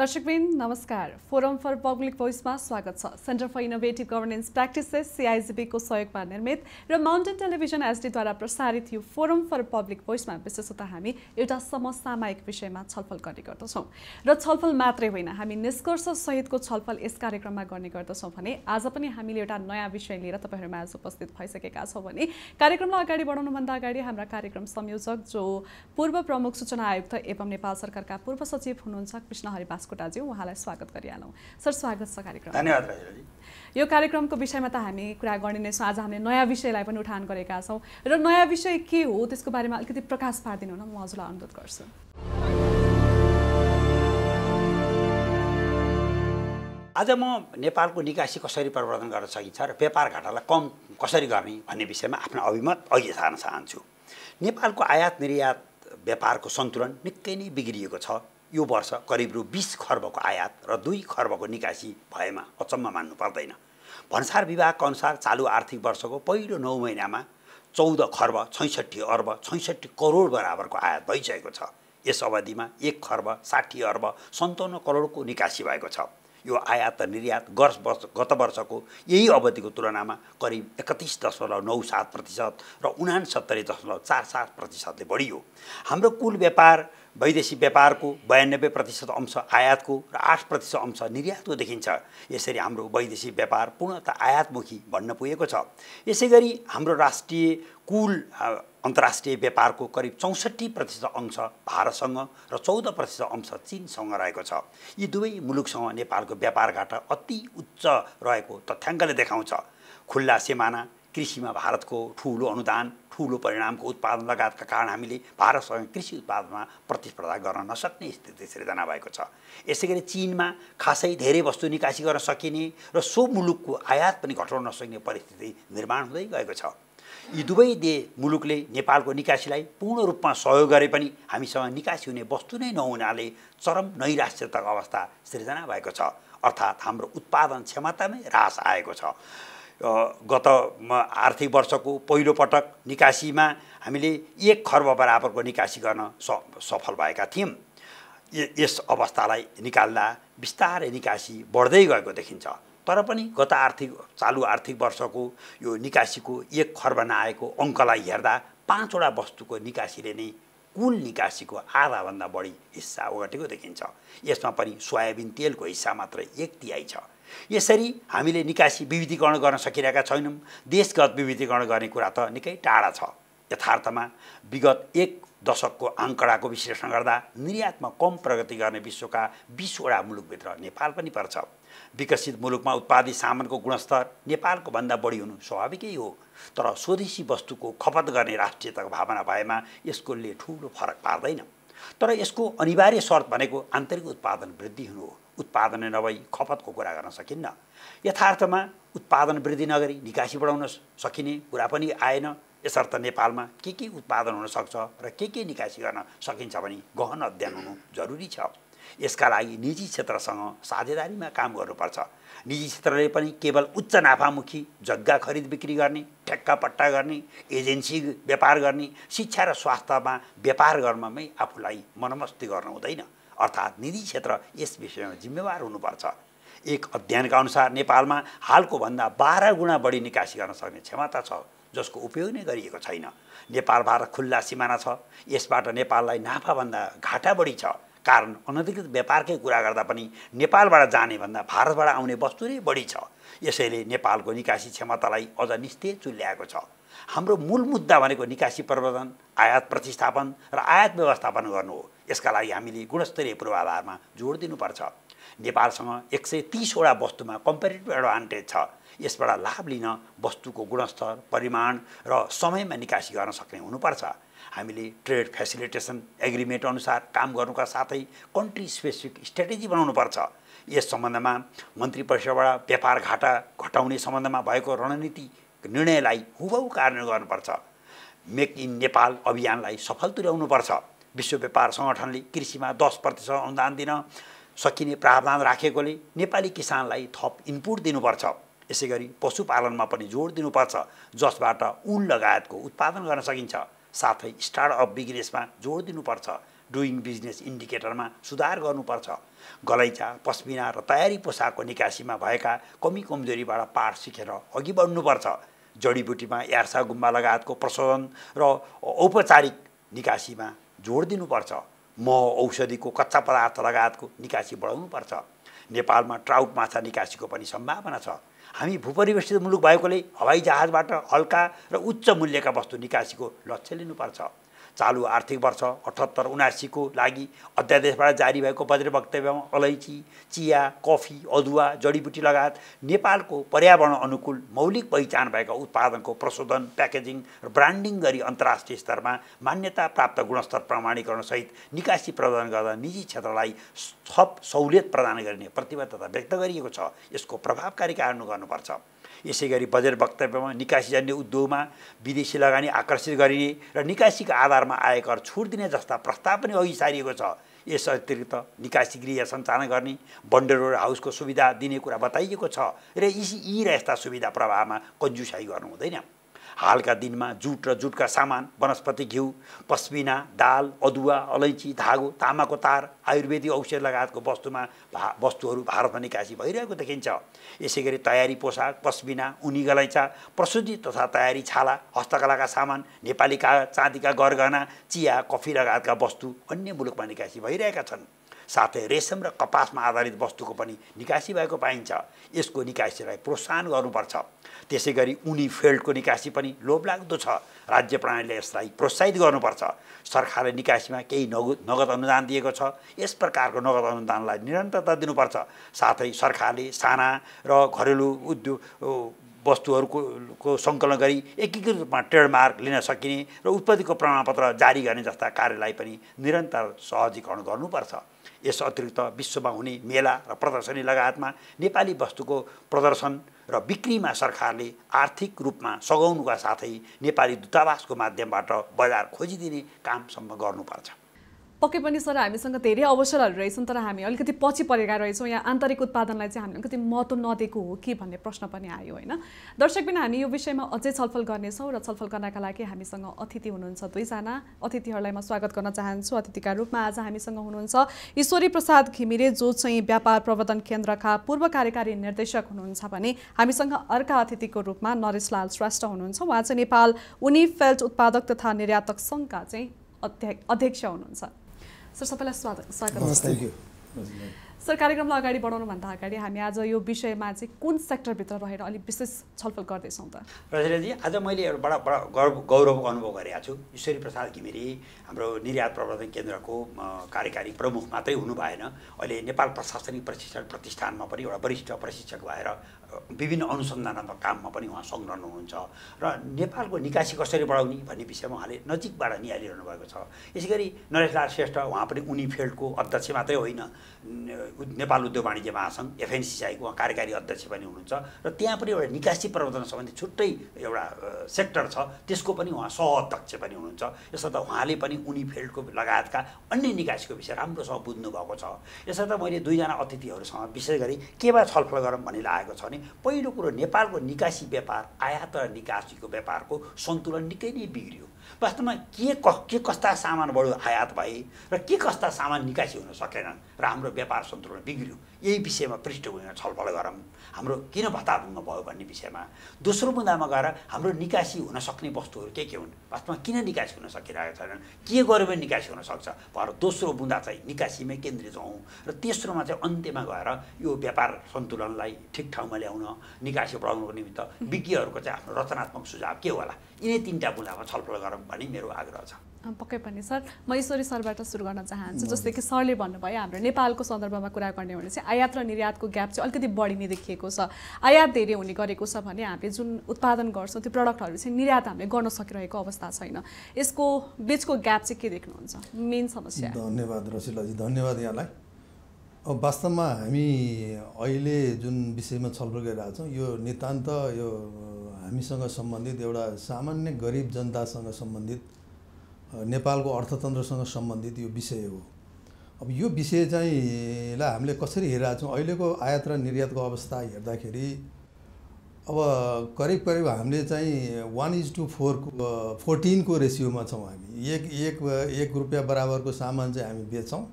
दर्शकबिन नमस्कार। Forum for public भोइसमा स्वागत छ। Centre for innovative governance practices CIGB को सहयोगमा निर्मित र माउन्टेन टेलिभिजन एचडीद्वारा प्रसारित यो फोरम फर पब्लिक भोइसमा विशेषतः हामी एउटा समसामयिक विषयमा छलफल गर्ने गर्दछौँ र छलफल मात्रै होइन, हामी निष्कर्ष सहितको छलफल यस कार्यक्रममा गर्ने गर्दछौँ भने आज पनि हामीले एउटा नयाँ विषय लिएर तपाईहरुमा आज उपस्थित भइसकेका छौँ भने कार्यक्रमलाई अगाडि बढाउनुभन्दा अगाडि हाम्रा कार्यक्रम संयोजक जो पूर्व प्रमुख सूचना आयुक्त एवं नेपाल सरकारका पूर्व सचिव हुनुहुन्छ कृष्णहरि बास्कोटाजी, उहाँलाई स्वागत गरिहालौँ। सर, स्वागत छ कार्यक्रम। धन्यवाद राजेजी। यो कार्यक्रमको विषयमा त हामी कुरा गर्ने नै छौँ। आज हामीले नयाँ विषयलाई पनि उठान गरेका छौँ र नयाँ विषय के हो त्यसको बारेमा अलिकति प्रकाश पारिदिनु न, म हजुरलाई अनुरोध गर्छु। आज म नेपालको निकासी कसरी परिवर्तन गर्न सकिन्छ र व्यापार घाटालाई कम कसरी गर्ने भन्ने विषयमा आफ्नो अभिमत अघि सार्न चाहन्छु। नेपालको आयात निर्यात व्यापारको सन्तुलन निकै नै बिग्रिएको छ। यो वर्ष करिब रु 20 खर्बको आयात र 2 खर्बको निकासी भएमा अचम्म मान्नु पर्दैन। भन्सार विभागका अनुसार चालु आर्थिक वर्षको पहिलो 9 महिनामा 14 खर्ब 66 अर्ब 66 करोड बराबरको आयात भइसकेको छ। यस अवधिमा 1 खर्ब 60 अर्ब 57 करोडको निकासी भएको छ। यो आयात र निर्यात गत वर्षको यही अवधिको तुलनामा करिब 31.97% र 69.47%ले बढियो। हाम्रो कुल व्यापार वैदेशिक व्यापारको 92% अंश आयातको र 8% अंश निर्यातको देखिन्छ। यसरी हाम्रो वैदेशिक व्यापार पूर्णतः आयातमुखी बन्न पुगेको छ। यसैगरी हाम्रो राष्ट्रिय कुल अन्तर्राष्ट्रिय व्यापारको करिब 64% अंश भारतसँग र 14% अंश चीनसँग रहेको छ। यी दुवै मुलुकसँग नेपालको व्यापार घाटा अति उच्च रहेको तथ्याङ्कले देखाउँछ। खुल्ला सिमाना, कृषिमा भारतको ठुलो अनुदान, ठुलो परिणामको उत्पादन लगायतका कारण हामीले भारतसँग कृषि उत्पादनमा प्रतिस्पर्धा गर्न नसक्ने स्थिति सिर्जना भएको छ। यसैगरी चीनमा खासै धेरै वस्तु निकासी गर्न सकिने र सो मुलुकको आयात पनि घटाउन नसक्ने परिस्थिति निर्माण हुँदै गएको छ। यी दुवै मुलुकले नेपालको निकासीलाई पूर्ण रूपमा सहयोग गरे पनि हामीसँग निकासी हुने वस्तु नै नहुनाले चरम नैराश्यताको अवस्था सिर्जना भएको छ। अर्थात् हाम्रो उत्पादन क्षमतामै ह्रास आएको छ। गत आर्थिक वर्षको पहिलो पटक निकासीमा हामीले 1 खर्ब बराबरको निकासी गर्न सफल भएका थियौँ। यस अवस्थालाई निकाल्दा बिस्तारै निकासी बढ्दै गएको देखिन्छ। तर पनि गत चालु आर्थिक वर्षको यो निकासीको 1 खर्ब नआएको अङ्कलाई हेर्दा 5 वटा वस्तुको निकासीले नै कुल निकासीको आधाभन्दा बढी हिस्सा ओगटेको देखिन्छ। यसमा पनि सोयाबिन तेलको हिस्सा मात्र 1/3 छ। यसरी हामीले निकासी विविधीकरण गर्न सकिरहेका छैनौँ। देशगत विविधीकरण गर्ने कुरा त निकै टाढा छ। यथार्थमा विगत 1 दशकको आङ्कडाको विश्लेषण गर्दा निर्यातमा कम प्रगति गर्ने विश्वका 20 वटा मुलुकभित्र नेपाल पनि पर्छ। विकसित मुलुकमा उत्पादित सामानको गुणस्तर नेपालको भन्दा बढी हुनु स्वाभाविकै हो। तर स्वदेशी वस्तुको खपत गर्ने राष्ट्रियताको भावना भएमा यसकोले ठुलो फरक पार्दैन। तर यसको अनिवार्य शर्त भनेको आन्तरिक उत्पादन वृद्धि हुनु हो। उत्पादन नभई खपतको कुरा गर्न सकिन्न। यथार्थमा उत्पादन वृद्धि नगरी निकासी बढाउन सकिने कुरा पनि आएन। यसर्थ नेपालमा के उत्पादन हुन सक्छ र के निकासी गर्न सकिन्छ भने गहन अध्ययन हुनु जरुरी छ। यसका लागि निजी क्षेत्रसँग साझेदारीमा काम गर्नुपर्छ। निजी क्षेत्रले पनि केवल उच्च नाफामुखी जग्गा खरिद बिक्री गर्ने, ठेक्का पट्टा गर्ने, एजेन्सी व्यापार गर्ने, शिक्षा र स्वास्थ्यमा व्यापार गर्नमै आफूलाई मनमस्ती गर्नु हुँदैन। अर्थात् निजी क्षेत्र यस विषयमा जिम्मेवार हुनुपर्छ। एक अध्ययनका अनुसार नेपालमा हालको भन्दा 12 गुणा बढी निकासी गर्न सक्ने क्षमता छ, जसको उपयोग नै गरिएको छैन। नेपाल भारत खुल्ला सिमाना छ। यसबाट नेपाललाई नाफाभन्दा घाटा बढी छ। कारण अनधिकृत व्यापारकै कुरा गर्दा पनि नेपालबाट जाने भन्दा भारतबाट आउने वस्तु नै बढी छ। यसैले नेपालको निकासी क्षमतालाई अझ निस्तेज तुल्याएको छ। हाम्रो मूल मुद्दा भनेको निकासी प्रबन्धन, आयात प्रतिस्थापन र आयात व्यवस्थापन गर्नु हो। यसका लागि हामीले गुणस्तरीय पूर्वाधारमा जोड दिनुपर्छ। नेपालसँग 130 वटा वस्तुमा कम्पेरिटिभ एडभान्टेज छ। यसबाट लाभ लिन वस्तुको गुणस्तर, परिमाण र समयमा निकासी गर्न सक्ने हुनुपर्छ। हामीले ट्रेड फेसिलिटेसन एग्रिमेन्ट अनुसार काम गर्नुका साथै कन्ट्री स्पेसिफिक स्ट्र्याटेजी बनाउनुपर्छ। यस सम्बन्धमा मन्त्री परिषदबाट व्यापार घाटा घटाउने सम्बन्धमा भएको रणनीतिक निर्णयलाई हुबहु कार्यान्वयन गर्नुपर्छ। मेक इन नेपाल अभियानलाई सफल तुल्याउनुपर्छ। विश्व व्यापार सङ्गठनले कृषिमा 10% अनुदान दिन सकिने प्रावधान राखेकोले नेपाली किसानलाई थप इनपुट दिनुपर्छ। यसैगरी पशुपालनमा पनि जोड दिनुपर्छ, जसबाट ऊन लगायतको उत्पादन गर्न सकिन्छ। साथै स्टार्टअप बिजनेसमा जोड दिनुपर्छ। डुइङ बिजनेस इन्डिकेटरमा सुधार गर्नुपर्छ। गलैँचा, पस्मिना र तयारी पोसाकको निकासीमा भएका कमी कमजोरीबाट पाठ सिकेर अघि बढ्नुपर्छ। जडीबुटीमा यार्सा गुम्बा लगायतको प्रशोधन र औपचारिक निकासीमा जोड दिनुपर्छ। मह, औषधिको कच्चा पदार्थ लगायतको निकासी बढाउनुपर्छ। नेपालमा ट्राउट माछा निकासीको पनि सम्भावना छ। हामी भूपरिवेष्टित मुलुक भएकोले हवाई जहाजबाट हल्का र उच्च मूल्यका वस्तु निकासीको लक्ष्य लिनुपर्छ। चालु आर्थिक वर्ष 78-79 को लागि अध्यादेशबाट जारी भएको बजेट वक्तव्यमा अलैँची, चिया, कफी, अदुवा, जडीबुटी लगायत नेपालको पर्यावरण अनुकूल मौलिक पहिचान भएका उत्पादनको प्रशोधन, प्याकेजिङ र ब्रान्डिङ गरी अन्तर्राष्ट्रिय स्तरमा मान्यता प्राप्त गुणस्तर प्रमाणीकरणसहित निकासी प्रदान गर्दा निजी क्षेत्रलाई थप सहुलियत प्रदान गर्ने प्रतिबद्धता व्यक्त गरिएको छ। यसको प्रभावकारी कार्यान्वयन गर्नुपर्छ। यसैगरी बजेट वक्तव्यमा निकासीजन्य उद्योगमा विदेशी लगानी आकर्षित गरिने र निकासीका आधारमा आयकर छुट दिने जस्ता प्रस्ताव पनि अघि सारिएको छ। यस अतिरिक्त निकासी गृह सञ्चालन गर्ने, बन्डर हाउसको सुविधा दिने कुरा बताइएको छ र यी र यस्ता सुविधा प्रवाहमा कन्जुसाई गर्नु हुँदैन। हालका दिनमा जुट र जुटका सामान, वनस्पति घिउ, पस्मिना, दाल, अदुवा, अलैँची, धागो, तामाको तार, आयुर्वेदिक औषध लगायतको वस्तुहरू भारतमा निकासी भइरहेको देखिन्छ। यसैगरी तयारी पोसाक, पस्मिना, उनी गलैँचा, प्रसुति तथा तयारी छाला, हस्तकलाका सामान, नेपाली कागज, चाँदीका गरगहना, चिया, कफी लगायतका वस्तु अन्य मुलुकमा निकासी भइरहेका छन्। साथै रेशम र कपासमा आधारित वस्तुको पनि निकासी भएको पाइन्छ। यसको निकासीलाई प्रोत्साहन गर्नुपर्छ। त्यसैगरी उनी फिल्डको निकासी पनि लोभलाग्दो छ। राज्य प्रणालीले यसलाई प्रोत्साहित गर्नुपर्छ। सरकारले निकासीमा केही नगद अनुदान दिएको छ। यस प्रकारको नगद अनुदानलाई निरन्तरता दिनुपर्छ। साथै सरकारले साना र घरेलु उद्योग वस्तुहरूको सङ्कलन गरी एकीकृत रूपमा ट्रेडमार्क लिन सकिने र उत्पत्तिको प्रमाणपत्र जारी गर्ने जस्ता कार्यलाई पनि निरन्तर सहजीकरण गर्नुपर्छ। यस अतिरिक्त विश्वमा हुने मेला र प्रदर्शनी लगायतमा नेपाली वस्तुको प्रदर्शन र बिक्रीमा सरकारले आर्थिक रूपमा सघाउनुका साथै नेपाली दूतावासको माध्यमबाट बजार खोजिदिने कामसम्म गर्नुपर्छ। पक्कै पनि सर, हामीसँग धेरै अवसरहरू रहेछन्, तर हामी अलिकति पछि परेका रहेछौँ। यहाँ आन्तरिक उत्पादनलाई चाहिँ हामीले अलिकति महत्त्व नदिएको हो कि भन्ने प्रश्न पनि आयो होइन। दर्शक पनि हामी यो विषयमा अझै छलफल गर्नेछौँ र छलफल गर्नका लागि हामीसँग अतिथि हुनुहुन्छ 2 जना। अतिथिहरूलाई म स्वागत गर्न चाहन्छु। अतिथिका रूपमा आज हामीसँग हुनुहुन्छ ईश्वरी प्रसाद घिमिरे, जो चाहिँ व्यापार प्रवर्धन केन्द्रका पूर्व कार्यकारी निर्देशक हुनुहुन्छ भने हामीसँग अर्का अतिथिको रूपमा नरेशलाल श्रेष्ठ हुनुहुन्छ। उहाँ चाहिँ नेपाल उनी फेल्ट उत्पादक तथा निर्यातक सङ्घका चाहिँ अध्यक्ष हुनुहुन्छ। सर, सबैलाई स्वागत छ। सर, कार्यक्रमलाई अगाडि बढाउनुभन्दा अगाडि हामी आज यो विषयमा चाहिँ कुन सेक्टरभित्र रहेर अलिक विशेष छलफल गर्दैछौँ त? रजनीजी, आज मैले एउटा बडा गौरव अनुभव गरेको छु। ईश्वरी प्रसाद घिमिरे हाम्रो निर्यात प्रवर्धन केन्द्रको कार्यकारी प्रमुख मात्रै हुनु भएन, अहिले नेपाल प्रशासनिक प्रशिक्षण प्रतिष्ठानमा पनि एउटा वरिष्ठ प्रशिक्षक भएर विभिन्न अनुसन्धानात्मक काममा पनि उहाँ संलग्न हुनुहुन्छ र नेपालको निकासी कसरी बढाउने भन्ने विषयमा उहाँले नजिकबाट निहालिरहनु भएको छ। यसैगरी नरेशलाल श्रेष्ठ, उहाँ पनि उनी फिल्डको अध्यक्ष मात्रै होइन, नेपाल उद्योग वाणिज्य महासङ्घ एफएनसिसिआईको उहाँ कार्यकारी अध्यक्ष पनि हुनुहुन्छ र त्यहाँ पनि एउटा निकासी प्रवर्धन सम्बन्धी छुट्टै एउटा सेक्टर छ, त्यसको पनि उहाँ सहअध्यक्ष पनि हुनुहुन्छ। यसर्थ उहाँले पनि उनी फिल्डको लगायतका अन्य निकासीको विषय राम्रोसँग बुझ्नु भएको छ। यसर्थ मैले 2 जना अतिथिहरूसँग विशेष गरी केमा छलफल गरौँ भन्ने लागेको छ भने, पहिलो कुरो नेपालको निकासी व्यापार, आयात र निकासीको व्यापारको सन्तुलन निकै नै बिग्रियो। वास्तवमा के कस्ता सामान बढो आयात भए र के कस्ता सामान निकासी हुन सकेनन् र हाम्रो व्यापार सन्तुलन बिग्रियो। यही विषयमा पृष्ठभूमिमा छलफल गरौँ। हाम्रो किन भताभुङ्ग भयो भन्ने विषयमा। दोस्रो बुँदामा गएर हाम्रो निकासी हुन सक्ने वस्तुहरू के हुन्, वास्तवमा किन निकासी हुन सकिरहेका छैनन्, के गर्यो भने निकासी हुन सक्छ भनेर दोस्रो बुँदा चाहिँ निकासीमै केन्द्रित हौँ। र तेस्रोमा चाहिँ अन्त्यमा गएर यो व्यापार सन्तुलनलाई ठिक ठाउँमा ल्याउन, निकासी बढाउनुको निमित्त विज्ञहरूको चाहिँ आफ्नो रचनात्मक सुझाव के होला, यिनै 3टा बुँदामा छलफल गरौँ भन्ने मेरो आग्रह छ। पक्कै पनि सर, म ईश्वरी सरबाट सुरु गर्न चाहन्छु। जस्तै कि सरले भन्नुभयो, हाम्रो नेपालको सन्दर्भमा कुरा गर्ने भने चाहिँ आयात र निर्यातको ग्याप चाहिँ अलिकति बढी नै देखिएको छ। आयात धेरै हुने गरेको छ भने हामीले जुन उत्पादन गर्छौँ त्यो प्रडक्टहरू चाहिँ निर्यात हामीले गर्न सकिरहेको अवस्था छैन। यसको बिचको ग्याप चाहिँ के देख्नुहुन्छ, मेन समस्या? धन्यवाद रसिलाजी, धन्यवाद यहाँलाई। अब वास्तवमा हामी अहिले जुन विषयमा छलफल गरिरहेका छौँ यो नितान्त यो हामीसँग सम्बन्धित एउटा सामान्य गरिब जनतासँग सम्बन्धित, नेपालको अर्थतन्त्रसँग सम्बन्धित यो विषय हो। अब यो विषय चाहिँ लाई हामीले कसरी हेरिरहेका छौँ, अहिलेको आयात र निर्यातको अवस्था हेर्दाखेरि अब करिब हामीले चाहिँ 1:14 को रेसियोमा छौँ हामी। एक रुपियाँ बराबरको सामान चाहिँ हामी बेच्छौँ,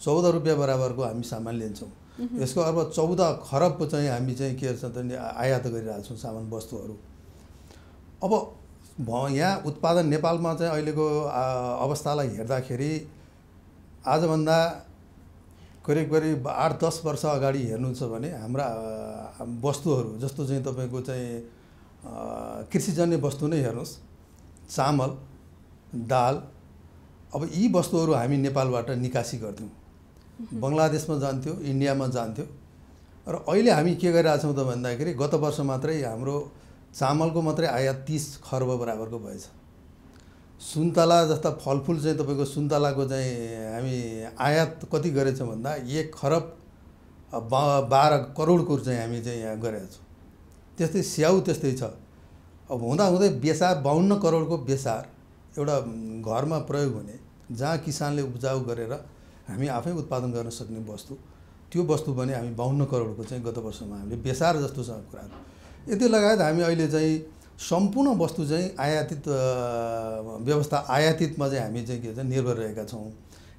14 रुपियाँ बराबरको हामी सामान लिन्छौँ। यसको अर्थ 14 खरबको चाहिँ हामी चाहिँ के छ त आयात गरिरहेका छौँ सामान वस्तुहरू। अब यहाँ उत्पादन नेपालमा चाहिँ अहिलेको अवस्थालाई हेर्दाखेरि आजभन्दा करिब 8-10 वर्ष अगाडि हेर्नु छ भने हाम्रा वस्तुहरू जस्तो चाहिँ तपाईँको चाहिँ कृषिजन्य वस्तु नै हेर्नुहोस्, चामल, दाल, अब यी वस्तुहरू हामी नेपालबाट निकासी गर्थ्यौँ, बङ्गलादेशमा जान्थ्यो, इन्डियामा जान्थ्यो। र अहिले हामी के गरिरहेछौँ त भन्दाखेरि गत वर्ष मात्रै हाम्रो चामलको मात्रै आयात 30 खर्ब बराबरको भएछ। सुन्तला जस्ता फलफुल चाहिँ तपाईँको सुन्तलाको चाहिँ हामी आयात कति गरेछौँ भन्दा 1 खरब 12 करोडको चाहिँ हामी चाहिँ यहाँ गरेका छौँ। त्यस्तै स्याउ त्यस्तै छ। अब हुँदाहुँदै बेसार 52 करोडको बेसार एउटा घरमा प्रयोग हुने, जहाँ किसानले उब्जाउ गरेर हामी आफै उत्पादन गर्न सक्ने वस्तु, त्यो वस्तु पनि हामी 52 करोडको चाहिँ गत वर्षमा हामीले बेसार जस्तोसँग कुराहरू। यति लगायत हामी अहिले चाहिँ सम्पूर्ण वस्तु चाहिँ आयातित व्यवस्था आयातितमा चाहिँ हामी चाहिँ के चाहिँ निर्भर रहेका छौँ।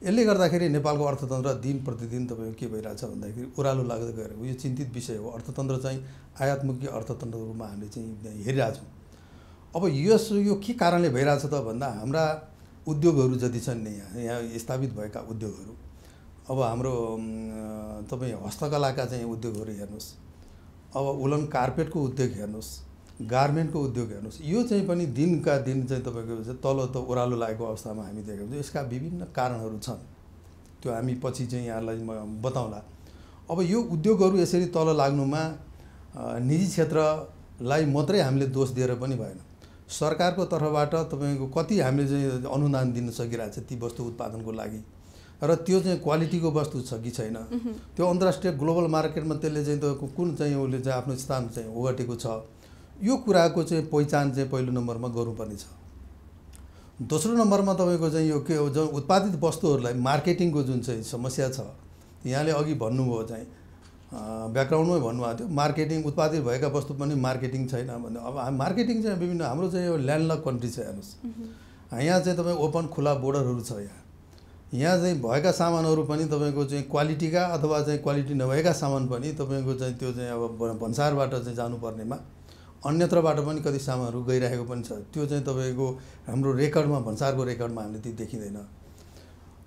यसले गर्दाखेरि नेपालको अर्थतन्त्र दिन प्रतिदिन तपाईँको के भइरहेछ भन्दाखेरि ओह्रालो लाग्दै गएको यो चिन्तित विषय हो। अर्थतन्त्र चाहिँ आयातमुखी अर्थतन्त्रको रूपमा हामीले चाहिँ हेरिरहेछौँ। अब यो के कारणले भइरहेछ त भन्दा हाम्रा उद्योगहरू जति छन् नि यहाँ स्थापित भएका उद्योगहरू, अब हाम्रो तपाईँ हस्तकलाका चाहिँ उद्योगहरू हेर्नुहोस्, अब उलन कार्पेटको उद्योग हेर्नुहोस्, गार्मेन्टको उद्योग हेर्नुहोस्, यो चाहिँ पनि दिनका दिन चाहिँ तपाईँको तल ओह्रालो लागेको अवस्थामा हामी देखेका छौँ। यसका विभिन्न कारणहरू छन्, त्यो हामी पछि चाहिँ यहाँलाई म बताउँला। अब यो उद्योगहरू यसरी तल लाग्नुमा निजी क्षेत्रलाई मात्रै हामीले दोष दिएर पनि भएन। सरकारको तर्फबाट तपाईँको कति हामीले चाहिँ अनुदान दिन सकिरहेको छ ती वस्तु उत्पादनको लागि, र त्यो चाहिँ क्वालिटीको वस्तु छ कि छैन, त्यो अन्तर्राष्ट्रिय ग्लोबल मार्केटमा त्यसले चाहिँ तपाईँको कुन चाहिँ उसले चाहिँ आफ्नो स्थान चाहिँ ओगटेको छ, यो कुराको चाहिँ पहिचान चाहिँ पहिलो नम्बरमा गर्नुपर्ने छ। दोस्रो नम्बरमा तपाईँको चाहिँ यो के हो, जुन उत्पादित वस्तुहरूलाई मार्केटिङको जुन चाहिँ समस्या छ, यहाँले अघि भन्नुभयो चाहिँ ब्याकग्राउन्डमै भन्नुभएको थियो, मार्केटिङ उत्पादित भएका वस्तु पनि मार्केटिङ छैन भने। अब मार्केटिङ चाहिँ विभिन्न हाम्रो चाहिँ यो ल्यान्डलक कन्ट्री छ हेर्नुहोस्, यहाँ चाहिँ तपाईँ ओपन खुला बोर्डरहरू छ। यहाँ चाहिँ भएका सामानहरू पनि तपाईँको चाहिँ क्वालिटीका अथवा चाहिँ क्वालिटी नभएका सामान पनि तपाईँको चाहिँ त्यो चाहिँ अब भन्सारबाट चाहिँ जानुपर्नेमा अन्यत्रबाट पनि कति सामानहरू गइरहेको पनि छ। त्यो चाहिँ तपाईँको हाम्रो रेकर्डमा भन्सारको रेकर्डमा हामीले त्यो देखिँदैन।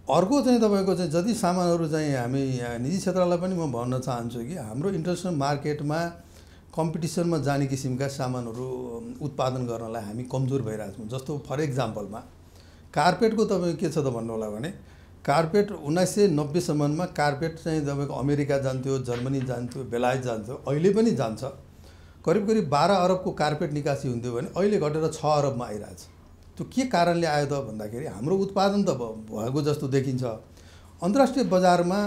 अर्को चाहिँ तपाईँको चाहिँ जति सामानहरू चाहिँ हामी निजी क्षेत्रलाई पनि म भन्न चाहन्छु कि हाम्रो इन्टरनेसनल मार्केटमा कम्पिटिसनमा जाने किसिमका सामानहरू उत्पादन गर्नलाई हामी कमजोर भइरहेको छौँ। जस्तो फर इक्जाम्पलमा कार्पेटको तपाईँ के छ त भन्नु होला भने, कार्पेट 1990 सम्ममा कार्पेट चाहिँ तपाईँको अमेरिका जान्थ्यो, जर्मनी जान्थ्यो, बेलायत जान्थ्यो, अहिले पनि जान्छ। करिब 12 अरबको कार्पेट निकासी हुन्थ्यो भने अहिले घटेर 6 अरबमा आइरहेछ। त्यो के कारणले आयो त भन्दाखेरि हाम्रो उत्पादन त भएको जस्तो देखिन्छ। अन्तर्राष्ट्रिय बजारमा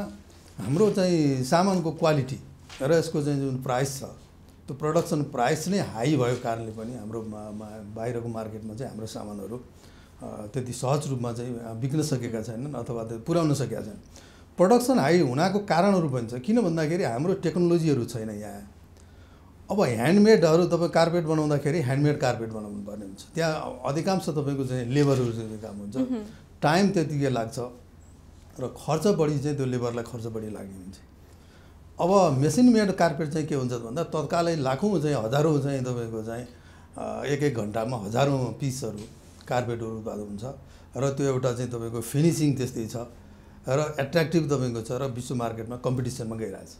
हाम्रो चाहिँ सामानको क्वालिटी र यसको चाहिँ जुन प्राइस छ, त्यो प्रोडक्सन प्राइस नै हाई भएको कारणले पनि हाम्रो बाहिरको मार्केटमा चाहिँ हाम्रो सामानहरू त्यति सहज रूपमा चाहिँ बिक्न सकेका छैनन् अथवा पुर्याउन सकेका छैनन्। प्रोडक्सन हाई हुनाको कारणहरू पनि छ, किन भन्दाखेरि हाम्रो टेक्नोलोजीहरू छैन यहाँ। अब ह्यान्डमेडहरू तपाईँ कार्पेट बनाउँदाखेरि ह्यान्डमेड कार्पेट बनाउनु पर्ने हुन्छ, त्यहाँ अधिकांश तपाईँको चाहिँ लेबरहरू चाहिँ काम हुन्छ, टाइम त्यतिकै लाग्छ र खर्च बढी चाहिँ त्यो लेबरलाई खर्च बढी लाग्ने हुन्छ। अब मेसिन मेड कार्पेट चाहिँ के हुन्छ भन्दा तत्कालै लाखौँ चाहिँ हजारौँ चाहिँ तपाईँको चाहिँ एक घन्टामा हजारौँ पिसहरू कार्पेटहरू उत्पादन हुन्छ र त्यो एउटा चाहिँ तपाईँको फिनिसिङ त्यस्तै छ र एट्र्याक्टिभ तपाईँको छ र विश्व मार्केटमा कम्पिटिसनमा गइरहेछ।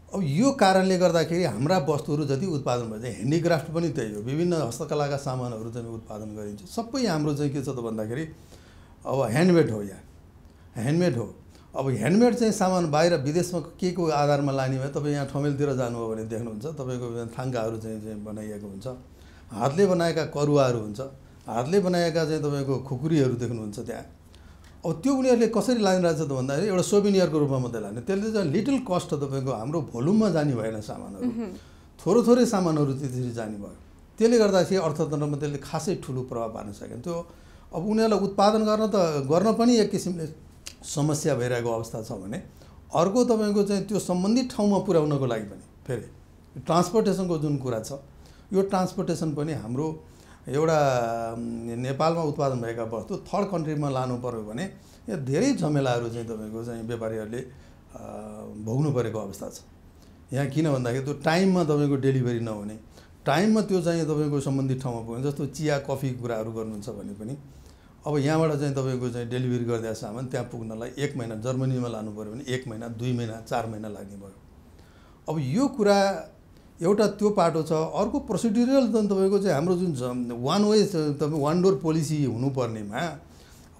अब यो कारणले गर्दाखेरि हाम्रा वस्तुहरू जति उत्पादन भन्छ, ह्यान्डिक्राफ्ट पनि त्यही हो, विभिन्न हस्तकलाका सामानहरू चाहिँ उत्पादन गरिन्छ, सबै हाम्रो चाहिँ के छ त भन्दाखेरि अब ह्यान्डमेड हो। यहाँ ह्यान्डमेड हो। अब ह्यान्डमेड चाहिँ सामान बाहिर विदेशमा के को आधारमा लाने भयो, तपाईँ यहाँ ठमेलतिर जानुभयो भने देख्नुहुन्छ तपाईँको थाङ्काहरू चाहिँ बनाइएको हुन्छ, हातले बनाएका करुवाहरू हुन्छ, हातले बनाएका चाहिँ तपाईँको खुकुरीहरू देख्नुहुन्छ त्यहाँ। अब त्यो उनीहरूले कसरी लानिरहेछ त भन्दाखेरि एउटा सोभिनियरको रूपमा मात्रै लाने, त्यसले चाहिँ लिटल कस्ट तपाईँको हाम्रो भोल्युममा जाने भएन सामानहरू, थोरै सामानहरू त्यसरी जाने भयो। त्यसले गर्दाखेरि अर्थतन्त्रमा त्यसले खासै ठुलो प्रभाव पार्न सकेन। त्यो अब उनीहरूलाई उत्पादन गर्न पनि एक किसिमले समस्या भइरहेको अवस्था छ भने, अर्को तपाईँको चाहिँ त्यो सम्बन्धित ठाउँमा पुर्याउनको लागि पनि फेरि ट्रान्सपोर्टेसनको जुन कुरा छ यो ट्रान्सपोर्टेसन पनि हाम्रो एउटा नेपालमा उत्पादन भएका वस्तु थर्ड कन्ट्रीमा लानु पर्यो भने यो धेरै झमेलाहरू चाहिँ तपाईँको चाहिँ व्यापारीहरूले भोग्नु परेको अवस्था छ। यहाँ किन भन्दाखेरि त्यो टाइममा तपाईँको डेलिभरी नहुने, टाइममा त्यो चाहिँ तपाईँको सम्बन्धित ठाउँमा पुग्ने, जस्तो चिया कफी कुराहरू गर्नुहुन्छ भने पनि अब यहाँबाट चाहिँ तपाईँको चाहिँ डेलिभरी गरिदिएको सामान त्यहाँ पुग्नलाई 1 महिना, जर्मनीमा लानु पऱ्यो भने 1 महिना, 2 महिना, 4 महिना लाग्ने भयो। अब यो कुरा एउटा त्यो पाटो छ। अर्को प्रोसिड्युरल तपाईँको चाहिँ हाम्रो जुन वान वे तपाईँ वान डोर पोलिसी हुनुपर्नेमा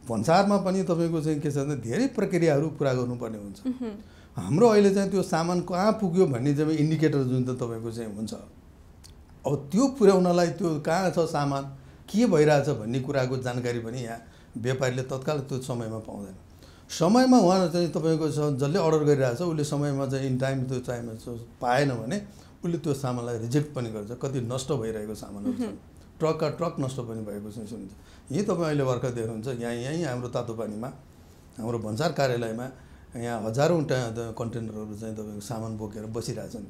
भन्सारमा पनि तपाईँको चाहिँ के छ भने धेरै प्रक्रियाहरू पुरा गर्नुपर्ने हुन्छ। हाम्रो अहिले चाहिँ त्यो सामान कहाँ पुग्यो भन्ने चाहिँ इन्डिकेटर जुन त तपाईँको चाहिँ हुन्छ, अब त्यो पुर्याउनलाई त्यो कहाँ छ सामान, के भइरहेछ भन्ने कुराको जानकारी पनि यहाँ व्यापारीले तत्काल त्यो समयमा पाउँदैन। समयमा उहाँ चाहिँ तपाईँको जसले अर्डर गरिरहेछ उसले समयमा चाहिँ इन टाइम त्यो टाइममा पाएन भने उसले त्यो सामानलाई रिजेक्ट पनि गर्छ। कति नष्ट भइरहेको सामानहरू छन्, ट्रकका ट्रक नष्ट पनि भएको चाहिँ सुनिन्छ। यहीँ तपाईँ अहिले भर्खर देख्नुहुन्छ यहीँ हाम्रो तातोपानीमा हाम्रो भन्सार कार्यालयमा यहाँ हजारौँ कन्टेनरहरू चाहिँ तपाईँको सामान बोकेर बसिरहेछन्।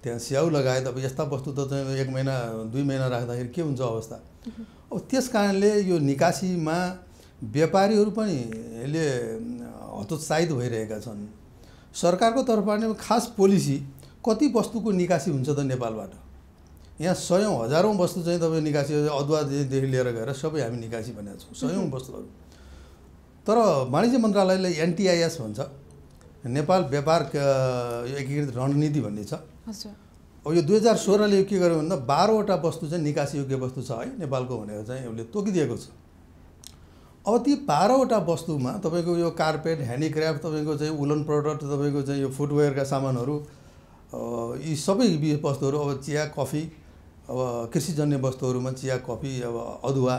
त्यहाँ स्याउ लगायत अब यस्ता वस्तु त चाहिँ 1 महिना 2 महिना राख्दाखेरि के हुन्छ अवस्था। अब त्यस कारणले यो निकासीमा व्यापारीहरू पनि यसले हतोत्साहित भइरहेका छन्। सरकारको तर्फबाट खास पोलिसी कति वस्तुको निकासी हुन्छ त नेपालबाट, यहाँ 100 हजारौँ वस्तु चाहिँ तपाईँ निकासी, अदुवादेखि लिएर गएर सबै हामी निकासी भनेका छौँ 100 वस्तुहरू। तर वाणिज्य मन्त्रालयले NTIS भन्छ, नेपाल व्यापार एकीकृत रणनीति भन्ने छ। अब यो 2016ले यो के गर्यो भन्दा 12वटा वस्तु चाहिँ निकासी योग्य वस्तु छ है नेपालको भनेर चाहिँ उसले तोकिदिएको छ। अब ती 12वटा वस्तुमा तपाईँको यो कार्पेट, ह्यान्डिक्राफ्ट, तपाईँको चाहिँ वुलन प्रडक्ट, तपाईँको चाहिँ यो फुटवेयरका सामानहरू, यी सबै वस्तुहरू, अब चिया कफी, अब कृषिजन्य वस्तुहरूमा चिया कफी, अब अदुवा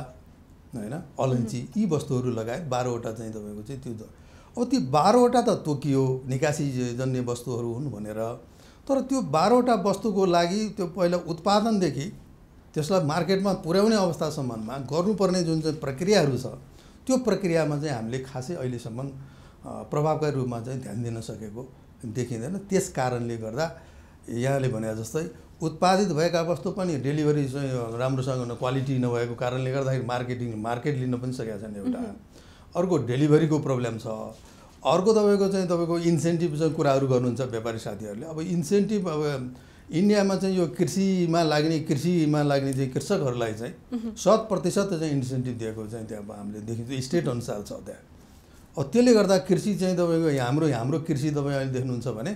होइन, अलैँची, यी वस्तुहरू लगायत 12वटा चाहिँ तपाईँको चाहिँ त्यो। अब ती 12वटा त तोकियो निकासी जन्य वस्तुहरू हुन् भनेर, तर त्यो 12वटा वस्तुको लागि त्यो पहिला उत्पादनदेखि त्यसलाई मार्केटमा पुर्याउने अवस्थासम्ममा गर्नुपर्ने जुन चाहिँ प्रक्रियाहरू छ त्यो प्रक्रियामा चाहिँ हामीले खासै अहिलेसम्म प्रभावकारी रूपमा चाहिँ ध्यान दिन सकेको देखिँदैन। त्यस कारणले गर्दा यहाँले भने जस्तै उत्पादित भएका वस्तु पनि डेलिभरी चाहिँ राम्रोसँग क्वालिटी नभएको कारणले गर्दाखेरि मार्केट लिन पनि सकेका छैन एउटा। अर्को डेलिभरीको प्रब्लम छ। अर्को तपाईँको इन्सेन्टिभ चाहिँ कुराहरू गर्नुहुन्छ व्यापारी साथीहरूले। अब इन्सेन्टिभ अब इन्डियामा चाहिँ यो कृषिमा लाग्ने चाहिँ कृषकहरूलाई चाहिँ 100% चाहिँ इन्सेन्टिभ दिएको चाहिँ त्यहाँ हामीले देखिन्छ, स्टेट अनुसार छ त्यहाँ। अब त्यसले गर्दा कृषि चाहिँ तपाईँको हाम्रो कृषि तपाईँ अहिले देख्नुहुन्छ भने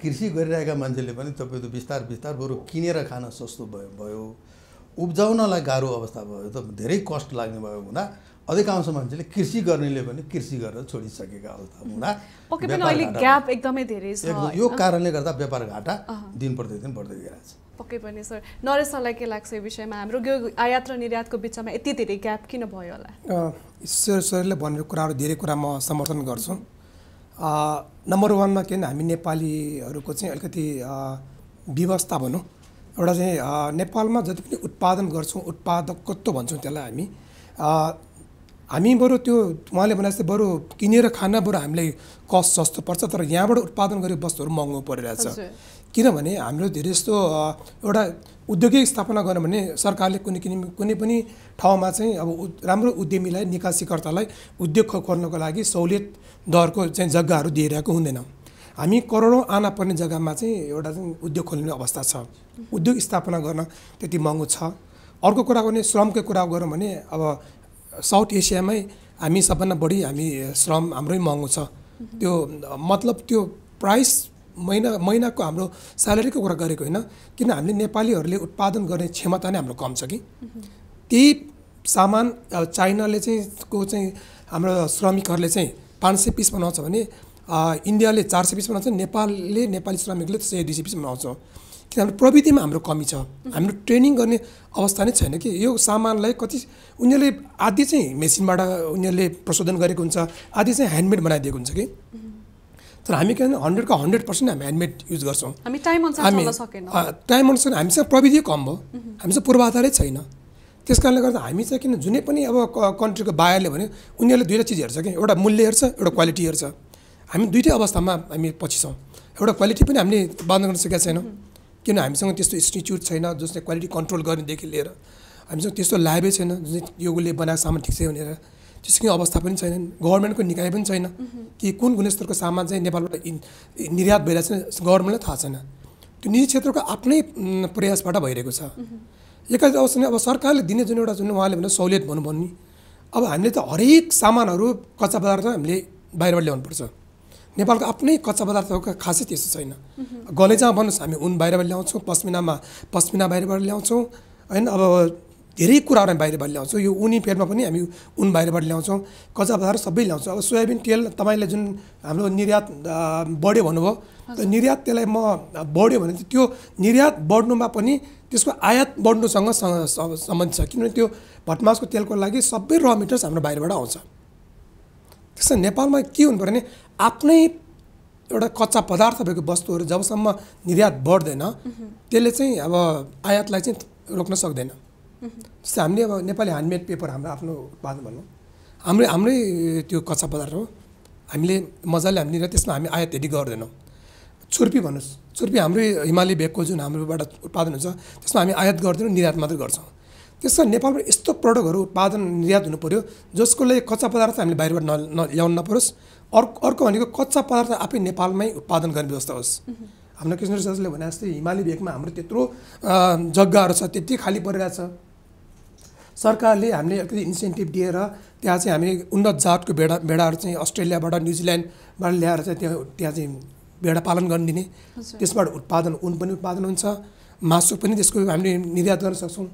कृषि गरिरहेका मान्छेले पनि तपाईँको बिस्तार बरु किनेर खान सस्तो भयो, उब्जाउनलाई गाह्रो अवस्था भयो, त धेरै कस्ट लाग्ने भयो हुँदा अधिकांश मान्छेले कृषि गर्नेले पनि कृषि गरेर छोडिसकेका अवस्था हुँदा पक्कै पनि अहिले ग्याप एकदमै धेरै छ। यो कारणले गर्दा व्यापार घाटा दिन प्रतिदिन बढ्दै गइरहेको छ। पक्कै पनि सर, नरेश सरलाई के लाग्छ यो विषयमा, हाम्रो आयात र निर्यातको बिचमा यति धेरै ग्याप किन भयो होला? सरले भनेको कुराहरू धेरै कुरा म समर्थन गर्छु। नम्बर 1मा के हामी नेपालीहरूको चाहिँ अलिकति व्यवस्था भनौँ, एउटा चाहिँ नेपालमा जति पनि उत्पादन गर्छौँ, उत्पादकत्व भन्छौँ त्यसलाई हामी बरु त्यो उहाँले भने जस्तै बरु किनेर खान बरु हामीलाई कस्ट सस्तो पर्छ, तर यहाँबाट उत्पादन गरेको वस्तुहरू महँगो परिरहेछ। किनभने हाम्रो धेरै जस्तो एउटा उद्योगिक स्थापना गर्यो भने सरकारले कुनै पनि ठाउँमा चाहिँ अब राम्रो उद्यमीलाई, निकासीकर्तालाई उद्योग खोल्नको लागि सहुलियत दरको चाहिँ जग्गाहरू दिइरहेको हुँदैन। हामी करोडौँ आना पर्ने जग्गामा चाहिँ एउटा चाहिँ उद्योग खोल्ने अवस्था छ, उद्योग स्थापना गर्न त्यति महँगो छ। अर्को कुरा गर्ने श्रमको कुरा गरौँ भने अब साउथ एसियामै हामी सबभन्दा बढी श्रम हाम्रै महँगो छ। त्यो मतलब त्यो प्राइस महिनाको हाम्रो स्यालेरीको कुरा गरेको होइन, किन हामीले नेपालीहरूले उत्पादन गर्ने क्षमता नै हाम्रो कम छ कि त्यही सामान चाइनाले चाहिँ हाम्रो श्रमिकहरूले चाहिँ 500 पिस बनाउँछ भने इन्डियाले 400 पिस बनाउँछ, नेपाली श्रमिकले 100-200 पिस बनाउँछ। किनभने प्रविधिमा हाम्रो कमी छ, हाम्रो ट्रेनिङ गर्ने अवस्था नै छैन कि यो सामानलाई कति उनीहरूले आधी चाहिँ मेसिनबाट उनीहरूले प्रशोधन गरेको हुन्छ, आधी चाहिँ ह्यान्डमेड बनाइदिएको हुन्छ कि। तर हामी के 100 का 100% हामी ह्यान्डमेड युज गर्छौँ। हामी टाइम अनुसार हामीसँग प्रविधि कम भयो, हामीसँग पूर्वाधारै छैन। त्यस कारणले गर्दा हामी चाहिँ किन जुनै पनि अब कन्ट्रीको बायरले भने उनीहरूले दुईवटा चिज हेर्छ कि, एउटा मूल्य हेर्छ, एउटा क्वालिटी हेर्छ। हामी दुईटै अवस्थामा हामी पछि छौँ। एउटा क्वालिटी पनि हामीले उत्पादन गर्न सकेका छैनौँ किन हामीसँग त्यस्तो इन्स्टिच्युट छैन जसले क्वालिटी कन्ट्रोल गर्नेदेखि लिएर हामीसँग त्यस्तो ल्याबै छैन जुन योगले बनाएको सामान ठिक छ भनेर त्यसको अवस्था पनि छैन गभर्मेन्टको निकाय पनि छैन कि कुन गुणस्तरको सामान चाहिँ नेपालबाट निर्यात भइरहेको छ गभर्मेन्टलाई थाहा छैन त्यो निजी क्षेत्रको आफ्नै प्रयासबाट भइरहेको छ एकातिर अवस्था अब सरकारले दिने जुन एउटा जुन उहाँले भने सहुलियत भन्नुभयो नि अब हामीले त हरेक सामानहरू कच्चा पदार्थ हामीले बाहिरबाट ल्याउनुपर्छ नेपालको आफ्नै कच्चा पदार्थको खासै त्यस्तो छैन गलैँचामा भन्नुहोस् हामी उन बाहिरबाट ल्याउँछौँ पस्मिना बाहिरबाट ल्याउँछौँ होइन अब धेरै कुराहरू हामी बाहिरबाट ल्याउँछौँ यो उनी पेडमा पनि हामी उन बाहिरबाट ल्याउँछौँ कच्चा पदार्थ सबै ल्याउँछौँ अब सोयाबिन तेल तपाईँले जुन हाम्रो निर्यात बढ्यो भन्नुभयो त निर्यात त्यसलाई म बढ्यो भने त्यो निर्यात बढ्नुमा पनि त्यसको आयात बढ्नुसँग सम्बन्ध छ किनभने त्यो भटमासको तेलको लागि सबै र मेटेरियल्स हाम्रो बाहिरबाट आउँछ त्यसमा नेपालमा के हुनु पर्यो भने आफ्नै एउटा कच्चा पदार्थ भएको वस्तुहरू जबसम्म निर्यात बढ्दैन त्यसले चाहिँ अब आयातलाई चाहिँ रोक्न सक्दैन जस्तै हामीले अब नेपाली ह्यान्डमेड पेपर हाम्रो आफ्नो उत्पादन भनौँ हाम्रै त्यो कच्चा पदार्थ हो हामीले मजाले हामीले त्यसमा हामी आयात यदि गर्दैनौँ छुर्पी भन्नुहोस् छुर्पी हाम्रै हिमाली भेगको जुन हाम्रोबाट उत्पादन हुन्छ त्यसमा हामी आयात गर्दैनौँ निर्यात मात्रै गर्छौँ त्यसमा नेपालमा यस्तो प्रडक्टहरू उत्पादन निर्यात हुनु पर्यो जसको लागि कच्चा पदार्थ हामीले बाहिरबाट ल्याउनु नपरोस् अर्को भनेको कच्चा पदार्थ आफै नेपालमै उत्पादन गर्ने व्यवस्था होस् हाम्रो कृष्ण सरले भने जस्तै हिमाली भेगमा हाम्रो त्यत्रो जग्गाहरू छ त्यति खाली परिरहेछ सरकारले हामीले अलिकति इन्सेन्टिभ दिएर त्यहाँ चाहिँ हामी उन्नत जातको भेडाहरू चाहिँ अस्ट्रेलियाबाट न्युजिल्यान्डबाट ल्याएर चाहिँ त्यहाँ चाहिँ भेडा पालन गर्न दिने त्यसबाट उन पनि उत्पादन हुन्छ मासु पनि त्यसको हामीले निर्यात गर्न सक्छौँ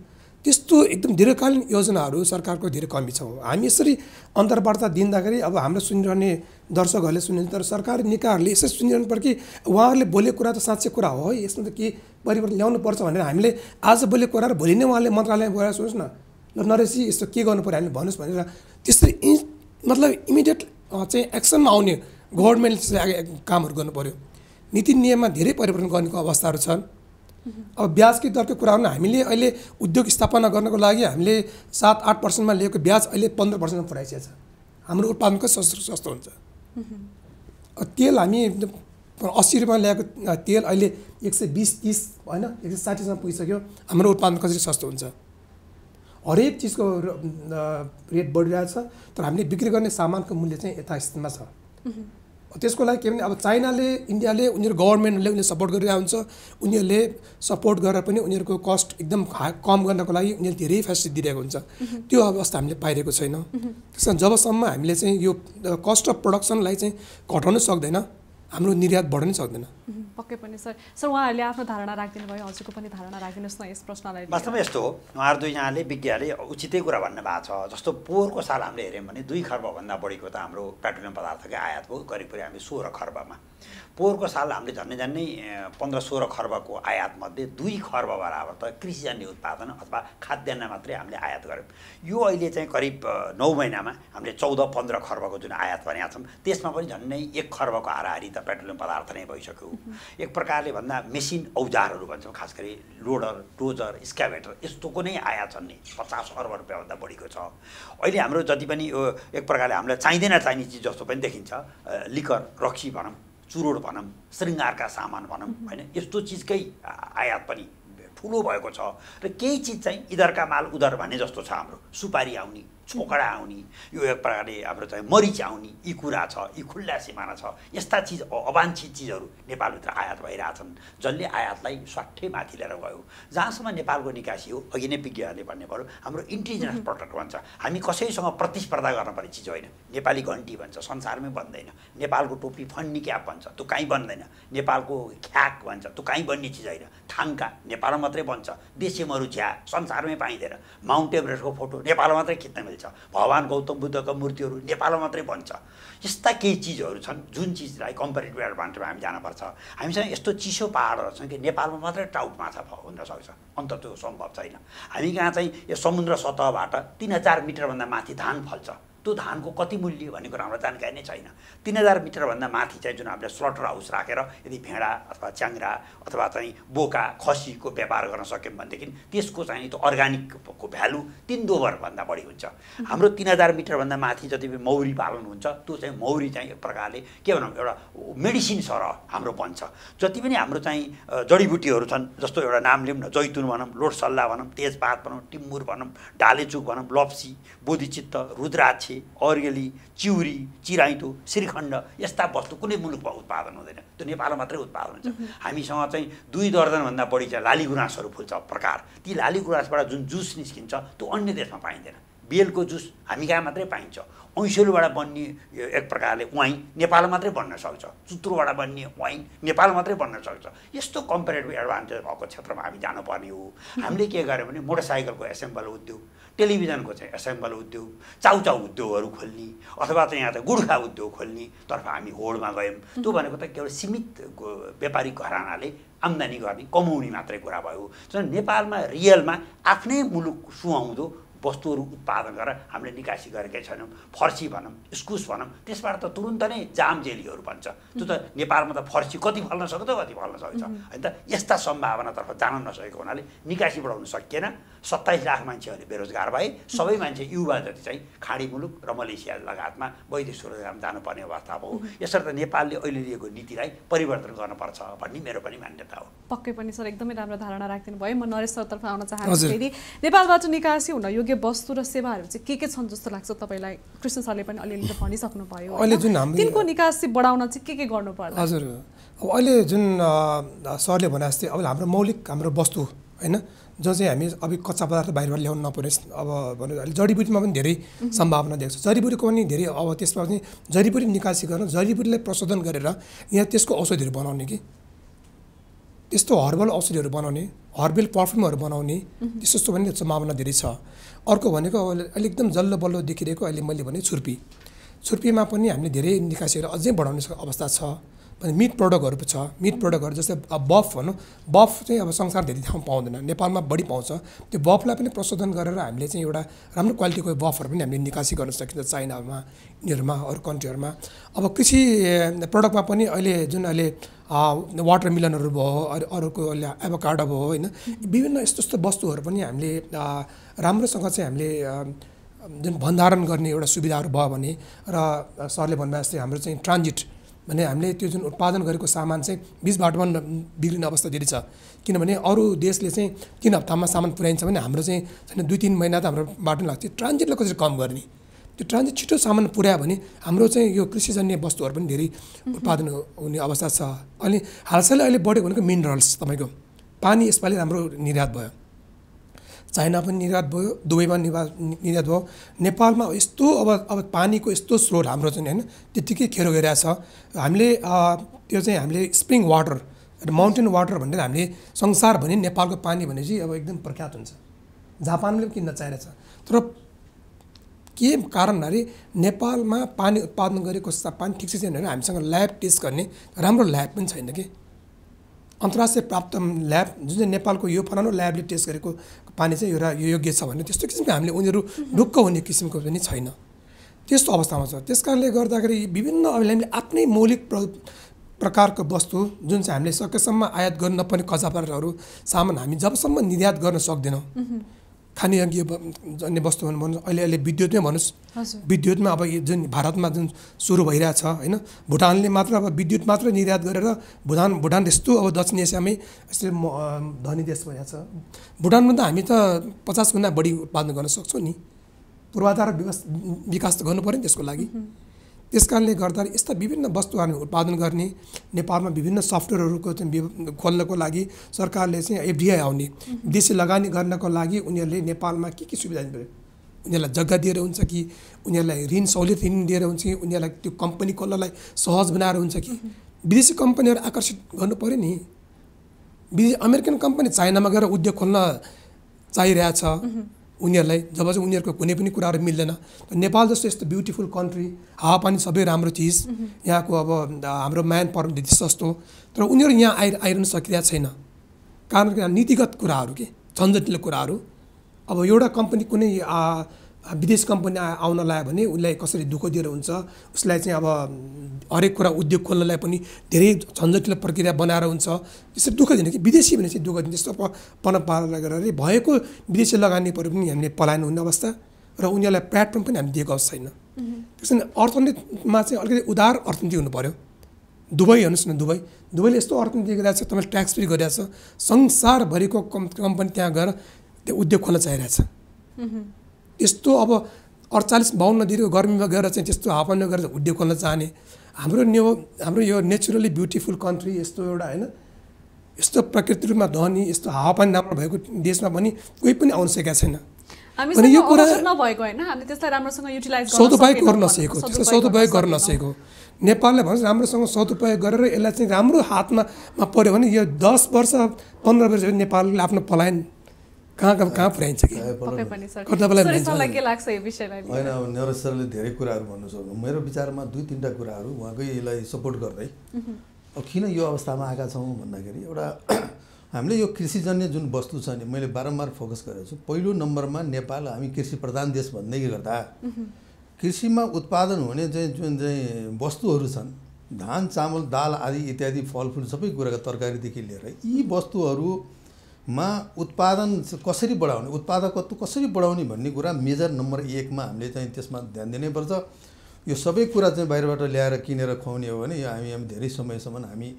त्यस्तो एकदम दीर्घकालीन योजनाहरू सरकारको धेरै कमी छ हामी यसरी अन्तर्वार्ता दिँदाखेरि अब हाम्रो सुनिरहने दर्शकहरूले सुनिन्छ तर सरकारी निकायहरूले यसरी सुनिरहनु पर्छ कि उहाँहरूले बोलेको कुरा त साँच्चै कुरा हो है यसमा त के परिवर्तन ल्याउनु पर्छ भनेर हामीले आज बोलेको कुरा र भोलि नै उहाँले मन्त्रालयमा गएर सोच्नुहोस् न ल नरेशजी यस्तो के गर्नु पर्यो हामीले भन्नुहोस् भनेर त्यसरी मतलब इमिडिएट चाहिँ एक्सनमा आउने गभर्मेन्टले कामहरू गर्नु पर्यो नीति नियममा धेरै परिवर्तन गर्नेको अवस्थाहरू छन् अब ब्याजकै दरको कुराहरू हामीले अहिले उद्योग स्थापना गर्नको लागि हामीले 7-8% लिएको ब्याज अहिले 15% पुऱ्याइसकेको छ हाम्रो उत्पादन कति सस्तो हुन्छ तेल हामी 80 रुपियाँ ल्याएको तेल अहिले 120-30 होइन 160सम्म पुगिसक्यो हाम्रो उत्पादन कसरी सस्तो हुन्छ हरेक चिजको रेट बढिरहेछ तर हामीले बिक्री गर्ने सामानको मूल्य चाहिँ यथास्थितिमा छ त्यसको लागि के भने अब चाइनाले इन्डियाले उनीहरू गभर्मेन्टले उनीहरूले सपोर्ट गरिरहेको हुन्छ उनीहरूले सपोर्ट गरेर पनि उनीहरूको कस्ट एकदम कम गर्नको लागि उनीहरूले धेरै फेसिलिटी दिइरहेको हुन्छ त्यो अवस्था हामीले पाइरहेको छैन त्यस कारण जबसम्म हामीले चाहिँ यो कस्ट अफ प्रोडक्सनलाई चाहिँ घटाउन सक्दैन हाम्रो निर्यात बढ्नै सक्दैन पक्कै पनि सर उहाँहरूले आफ्नो धारणा राखिदिनु भयो हजुरको पनि धारणा राखिदिनुहोस् न यस प्रश्नलाई वास्तवमा यस्तो हो उहाँहरू दुईजनाले विज्ञहरूले उचितै कुरा भन्नुभएको छ जस्तो पोहोरको साल हामीले हेऱ्यौँ भने 2 खर्बभन्दा बढीको त हाम्रो पेट्रोलियम पदार्थकै आयात भयो करिब हामी 16 खर्बमा पोहोरको साल हामीले झन्डै 15-16 खर्बको आयातमध्ये 2 खर्ब बराबर त कृषिजन्य उत्पादन अथवा खाद्यान्न मात्रै हामीले आयात गऱ्यौँ यो अहिले चाहिँ करिब 9 महिनामा हामीले 14-15 खर्बको जुन आयात भनेका छौँ त्यसमा पनि झन्डै 1 खर्बको हाराहारी त पेट्रोलियम पदार्थ नै भइसक्यो एक प्रकारले भन्दा मेसिन औजारहरू भन्छौँ खास गरी लोडर डोजर स्क्याभेटर यस्तोको नै आयात छन् नि 50 अर्ब रुपियाँभन्दा बढीको छ अहिले हाम्रो जति पनि यो एक प्रकारले हामीलाई चाहिने चिज जस्तो पनि देखिन्छ लिकर रक्सी भनौँ चुरोड भनौँ श्रृङ्गारका सामान भनौँ होइन यस्तो चिजकै आयात पनि ठुलो भएको छ र केही चिज चाहिँ इधरका माल उधर भन्ने जस्तो छ हाम्रो सुपारी आउने छोकडा आउने यो एक प्रकारले हाम्रो चाहिँ मरिच आउने यी कुरा छ यी खुल्ला सिमाना छ यस्ता चिज अवाञ्छित चिजहरू नेपालभित्र आयात भइरहेछन् जसले आयातलाई स्वाट्ठै माथि लिएर गयो जहाँसम्म नेपालको निकासी हो अघि नै विज्ञहरूले भन्ने पऱ्यो हाम्रो इन्डिजिनस प्रडक्ट भन्छ हामी कसैसँग प्रतिस्पर्धा गर्नुपर्ने चिज होइन नेपाली घन्टी भन्छ संसारमै बन्दैन नेपालको टोपी फन्नी क्याप भन्छ त्यो कहीँ बन्दैन नेपालको ख्याक भन्छ त्यो कहीँ बन्ने चिज होइन थाङ्का नेपालमा मात्रै बन्छ देशेमहरू झ्या संसारमै पाइँदैन माउन्ट एभरेस्टको फोटो नेपालमा मात्रै खिच्न मिल्छ भगवान गौतम बुद्धका मूर्तिहरू नेपालमा मात्रै बन्छ यस्ता केही चिजहरू छन् जुन चिजलाई कम्पेरिटिभ एडभान्टेजमा हामी जानुपर्छ हामीसँग यस्तो चिसो पहाडहरू छन् कि नेपालमा मात्रै ट्राउट माछा हुन सक्छ अन्त त्यो सम्भव छैन हामी कहाँ चाहिँ यो समुद्र सतहबाट 3000 मिटरभन्दा माथि धान फल्छ त्यो धानको कति मूल्य भन्ने कुरा हामीलाई जानकारी नै छैन। 3000 मिटरभन्दा माथि चाहिँ जुन हामीले स्लटर हाउस राखेर यदि भेडा अथवा च्याङ्ग्रा अथवा चाहिँ बोका खसीको व्यापार गर्न सक्यौँ भनेदेखि त्यसको चाहिँ त्यो अर्ग्यानिकको भ्यालु 3 दोबरभन्दा बढी हुन्छ। हाम्रो 3000 मिटरभन्दा माथि जति पनि मौरी पालन हुन्छ त्यो चाहिँ मौरी चाहिँ एक प्रकारले के भनौँ एउटा मेडिसिन सरह हाम्रो बन्छ। जति पनि हाम्रो चाहिँ जडीबुटीहरू छन् जस्तो एउटा नाम लिउँ न, जैतुन भनौँ, लोटसल्ला भनौँ, तेजपात भनौँ, टिम्बुर भनौँ, डालेचुक भनौँ, लप्सी, बोधिचित्त, रुद्राक्षे, अर्गेली, चिउरी, चिराइतो, श्रीखण्ड यस्ता वस्तु कुनै मुलुकमा उत्पादन हुँदैन, त्यो नेपालमा मात्रै उत्पादन हुन्छ। हामीसँग चाहिँ 2 दर्जनभन्दा बढी चाहिँ लाली गुराँसहरू फुल्छ प्रकार। ती लाली गुराँसबाट जुन जुस निस्किन्छ त्यो अन्य देशमा पाइँदैन। बेलको जुस हामी कहाँ मात्रै पाइन्छ। औँसेलुबाट बन्ने एक प्रकारले वाइन नेपाल मात्रै बन्न सक्छ। चुत्रोबाट बन्ने वाइन नेपाल मात्रै बन्न सक्छ। यस्तो कम्पेरेटिभ एडभान्टेज भएको क्षेत्रमा हामी जानुपर्ने हो। हामीले के गर्यौँ भने मोटरसाइकलको एसेम्बल उद्योग, टेलिभिजनको चाहिँ एसेम्बल उद्योग, चाउचाउ उद्योगहरू खोल्ने अथवा चाहिँ यहाँ चाहिँ गुड्खा उद्योग खोल्ने तर्फ हामी होडमा गयौँ। त्यो भनेको त केवल सीमित व्यापारिक घरानाले आम्दानी गर्ने कमाउने मात्रै कुरा भयो। नेपालमा रियलमा आफ्नै मुलुक सुहाउँदो वस्तुहरू उत्पादन गरेर हामीले निकासी गरेकै छैनौँ। फर्सी भनौँ, इस्कुस भनौँ, त्यसबाट त तुरुन्त नै जाम जेलीहरू बन्छ। त्यो त नेपालमा त फर्सी कति फल्न सक्छ कति फल्न सक्छ होइन त। यस्ता सम्भावनातर्फ जान नसकेको हुनाले निकासी बढाउन सकिएन। 27 लाख मान्छेहरूले बेरोजगार भए। सबै मान्छे युवा जति चाहिँ खाडी मुलुक र मलेसिया लगायतमा वैदेशिक रोजगारमा जानुपर्ने अवस्था भयो। यसर्थ नेपालले अहिले लिएको नीतिलाई परिवर्तन गर्नुपर्छ भन्ने मेरो पनि मान्यता हो। पक्कै पनि सर, एकदमै राम्रो धारणा राख्दिनु भयो। म नरेश सरतर्फ आउन चाहन्छु। फेरि नेपालबाट निकासी हुन योग्य वस्तु र सेवाहरू चाहिँ के छन् जस्तो लाग्छ तपाईँलाई? कृष्ण सरले पनि अलिअलि त भनिसक्नु भयो। अहिले जुन हाम्रो तिनको निकासी बढाउन चाहिँ के गर्नु पर्ला? हजुर, अब अहिले जुन सरले भने जस्तै अब हाम्रो मौलिक हाम्रो वस्तु होइन जो चाहिँ हामी अब कच्चा पदार्थ बाहिरबाट ल्याउनु नपर्ने, अब भन्नु अहिले जडीबुटीमा पनि धेरै सम्भावना देख्छ। जडीबुटीको पनि धेरै अब त्यसमा चाहिँ जडीबुटी निकासी गर्न, जडीबुटीलाई प्रशोधन गरेर यहाँ त्यसको औषधिहरू बनाउने कि त्यस्तो हर्बल औषधिहरू बनाउने, हर्बल पर्फ्युमहरू बनाउने त्यस्तो पनि सम्भावना धेरै छ। अर्को भनेको अहिले एकदम जल्लो बल्लो देखिरहेको अहिले मैले भने छुर्पीमा पनि हामीले धेरै निकासीहरू अझै बढाउने अवस्था छ। मिट प्रडक्टहरू छ। मिट प्रडक्टहरू जस्तै अब बफ भनौँ, बफ चाहिँ अब संसार धेरै ठाउँ पाउँदैन, नेपालमा बढी पाउँछ। त्यो बफलाई पनि प्रशोधन गरेर हामीले चाहिँ एउटा राम्रो क्वालिटीको बफहरू पनि हामीले निकासी गर्न सकिन्छ चाइनामा, यिनीहरूमा, अरू कन्ट्रीहरूमा। अब कृषि प्रडक्टमा पनि अहिले जुन अहिले वाटरमेलनहरू भयो, अरूको अहिले एभोकाडो भयो होइन, विभिन्न यस्तो वस्तुहरू पनि हामीले राम्रोसँग चाहिँ हामीले जुन भण्डारण गर्ने एउटा सुविधाहरू भयो भने, र सरले भन्नुभयो जस्तै हाम्रो चाहिँ ट्रान्जिट भने हामीले त्यो जुन उत्पादन गरेको सामान चाहिँ बिच बाटोमा बिग्रिने अवस्था धेरै छ। किनभने अरू देशले चाहिँ 3 हप्तामा सामान पुर्याइन्छ भने हाम्रो चाहिँ 2-3 महिना त हाम्रो बाटो लाग्छ। ट्रान्जिटलाई कसरी कम गर्ने, त्यो ट्रान्जिट छिटो सामान पुर्यायो भने हाम्रो चाहिँ यो कृषिजन्य वस्तुहरू पनि धेरै उत्पादन हुने अवस्था छ। अनि हालसालै अहिले बढेको भनेको मिनरल्स, तपाईँको पानी यसपालि राम्रो निर्यात भयो, चाइना पनि निर्यात भयो, दुबईमा निर्यात भयो। नेपालमा यस्तो अब पानीको यस्तो स्रोत हाम्रो चाहिँ होइन त्यत्तिकै खेरो गइरहेको छ। हामीले त्यो चाहिँ हामीले स्प्रिङ वाटर, माउन्टेन वाटर भनेर हामीले संसारभरि नेपालको पानी भने चाहिँ अब एकदम प्रख्यात हुन्छ, जापानले पनि किन्न चाहिरहेछ। तर के कारण अरे नेपालमा पानी उत्पादन गरेको पानी ठिक छैन भने हामीसँग ल्याब टेस्ट गर्ने राम्रो ल्याब पनि छैन कि। अन्तर्राष्ट्रिय प्राप्त ल्याब जुन चाहिँ नेपालको यो फलानु ल्याबले टेस्ट गरेको पानी चाहिँ एउटा योग्य छ भने त्यस्तो किसिमको हामीले उनीहरू ढुक्क हुने किसिमको पनि छैन, त्यस्तो अवस्थामा छ। त्यस कारणले गर्दाखेरि विभिन्न हामीले आफ्नै मौलिक प्रकारको वस्तु जुन चाहिँ हामीले सकेसम्म आयात गर्न नपर्ने कच्चा पदार्थहरू सामान हामी जबसम्म निर्यात गर्न सक्दैनौँ, खानीयोग्य जन्य वस्तु भन्नु अहिले विद्युतमै भन्नुहोस्, विद्युतमा अब जुन भारतमा जुन सुरु भइरहेछ होइन, भुटानले मात्र अब विद्युत मात्र निर्यात गरेर भुटान यस्तो अब दक्षिण एसियामै यस्तो धनी देश भइरहेको छ। भुटानमा त हामी त 50 गुणा बढी उत्पादन गर्न सक्छौँ नि। पूर्वाधार विकास त गर्नु पऱ्यो नि त्यसको लागि। त्यस कारणले गर्दा यस्ता विभिन्न वस्तुहरू उत्पादन गर्ने, नेपालमा विभिन्न सफ्टवेयरहरूको चाहिँ खोल्नको लागि सरकारले चाहिँ एफडिआई आउने, विदेशी लगानी गर्नको लागि उनीहरूले नेपालमा के सुविधा दिनु पऱ्यो? उनीहरूलाई जग्गा दिएर हुन्छ कि, उनीहरूलाई ऋण सहुलियत ऋण दिएर हुन्छ कि, उनीहरूलाई त्यो कम्पनी खोल्नलाई सहज बनाएर हुन्छ कि, विदेशी कम्पनीहरू आकर्षित गर्नु पऱ्यो नि। अमेरिकन कम्पनी चाइनामा गएर उद्योग खोल्न चाहिरहेछ उनीहरूलाई, जब चाहिँ उनीहरूको कुनै पनि कुराहरू मिल्दैन। नेपाल जस्तो यस्तो ब्युटिफुल कन्ट्री, हावापानी सबै राम्रो चिज, यहाँको अब हाम्रो म्यान पावर त्यति सस्तो, तर उनीहरू यहाँ आइरहन सकिरहेको छैन। कारण नीतिगत कुराहरू के झन्झटिलो कुराहरू। अब एउटा कम्पनी कुनै विदेश कम्पनी आउन लाग्यो भने उसलाई कसरी दुःख दिएर हुन्छ, उसलाई चाहिँ अब हरेक कुरा उद्योग खोल्नलाई पनि धेरै झन्झटिलो प्रक्रिया बनाएर हुन्छ। त्यसरी दुःख दिने कि विदेशी भने चाहिँ दुःख दिने त्यस्तो पनपालन गरेर भएको विदेशी लगानीहरू पनि हामीले पलायन हुने अवस्था र उनीहरूलाई प्लेटफर्म पनि हामी दिएको छैन। त्यसो भने अर्थनीतिमा चाहिँ अलिकति उदार अर्थनीति हुनु पर्यो। दुबई हेर्नुहोस् न, दुबईले यस्तो अर्थनीति गरिरहेको छ, तपाईँले ट्याक्स फ्री गरिरहेछ, संसारभरिको कम्पनी त्यहाँ गएर त्यो उद्योग खोल्न चाहिरहेछ। यस्तो अब 48-52 डिग्रीको गर्मीमा गएर चाहिँ त्यस्तो हावापानी गरेर उद्योग खोल्न चाहने हाम्रो यो नेचुरली ब्युटिफुल कन्ट्री, यस्तो एउटा होइन, यस्तो प्रकृति रूपमा धनी, यस्तो हावापानी राम्रो भएको देशमा पनि कोही पनि आउन सकेका छैन। अनि यो कुरा नभएको हैन, हामीले त्यसलाई राम्रोसँग युटिलाइज गर्न गर्न नसकेको। नेपालले भन्छ राम्रोसँग सदुपयोग गरेर यसलाई चाहिँ राम्रो हातमा पर्यो भने यो 10 वर्ष 15 वर्ष नेपालले आफ्नो पलायन कहाँ पुर्याइन्छ कि के लाग्छ यो विषयलाई? होइन, अब नरेश सरले धेरै कुराहरू भन्नु सक्नु। मेरो विचारमा 2-3टा कुराहरू उहाँकै यसलाई सपोर्ट गर्दै अब किन यो अवस्थामा आएका छौँ भन्दाखेरि एउटा हामीले यो कृषिजन्य जुन वस्तु छ नि, मैले बारम्बार फोकस गरेको छु। पहिलो नम्बरमा नेपाल हामी कृषि प्रधान देश भन्दै गर्दा कृषिमा उत्पादन हुने चाहिँ जुन चाहिँ वस्तुहरू छन्, धान चामल दाल आदि इत्यादि फलफुल सबै कुराका तरकारीदेखि लिएर यी वस्तुहरूमा उत्पादन कसरी बढाउने, उत्पादकत्व कसरी बढाउने भन्ने कुरा मेजर नम्बर 1मा हामीले चाहिँ त्यसमा ध्यान दिनैपर्छ। यो सबै कुरा चाहिँ बाहिरबाट ल्याएर किनेर खुवाउने हो भने हामी धेरै समयसम्म हामी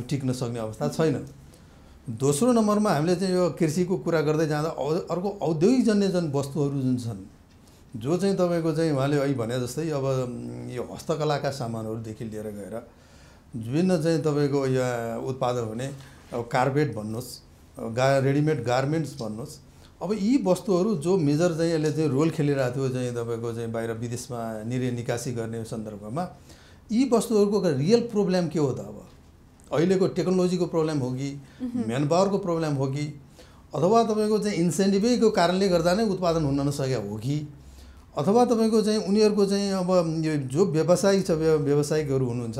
टिक्न सक्ने अवस्था छैन। दोस्रो नम्बरमा हामीले चाहिँ यो कृषिको कुरा गर्दै जाँदा अर्को औद्योगिकजन्य जुन वस्तुहरू जुन छन्, जो चाहिँ तपाईँको चाहिँ उहाँले अहिले भने जस्तै अब यो हस्तकलाका सामानहरूदेखि लिएर गएर विभिन्न चाहिँ तपाईँको यहाँ उत्पादन हुने अब कार्पेट भन्नुहोस्, रेडिमेड गार्मेन्ट्स भन्नुहोस्, अब यी वस्तुहरू जो मेजर चाहिँ यसले चाहिँ रोल खेलिरहेको थियो चाहिँ तपाईँको चाहिँ बाहिर विदेशमा निर्यात निकासी गर्ने सन्दर्भमा, यी वस्तुहरूको रियल प्रब्लम के हो त? अब अहिलेको टेक्नोलोजीको प्रब्लम हो कि म्यान पावरको प्रब्लम हो कि अथवा तपाईँको चाहिँ इन्सेन्टिभको कारणले गर्दा नै उत्पादन हुन नसकेको हो कि अथवा तपाईँको चाहिँ उनीहरूको चाहिँ अब यो जो व्यवसायिक छ, व्यवसायिकहरू हुनुहुन्छ,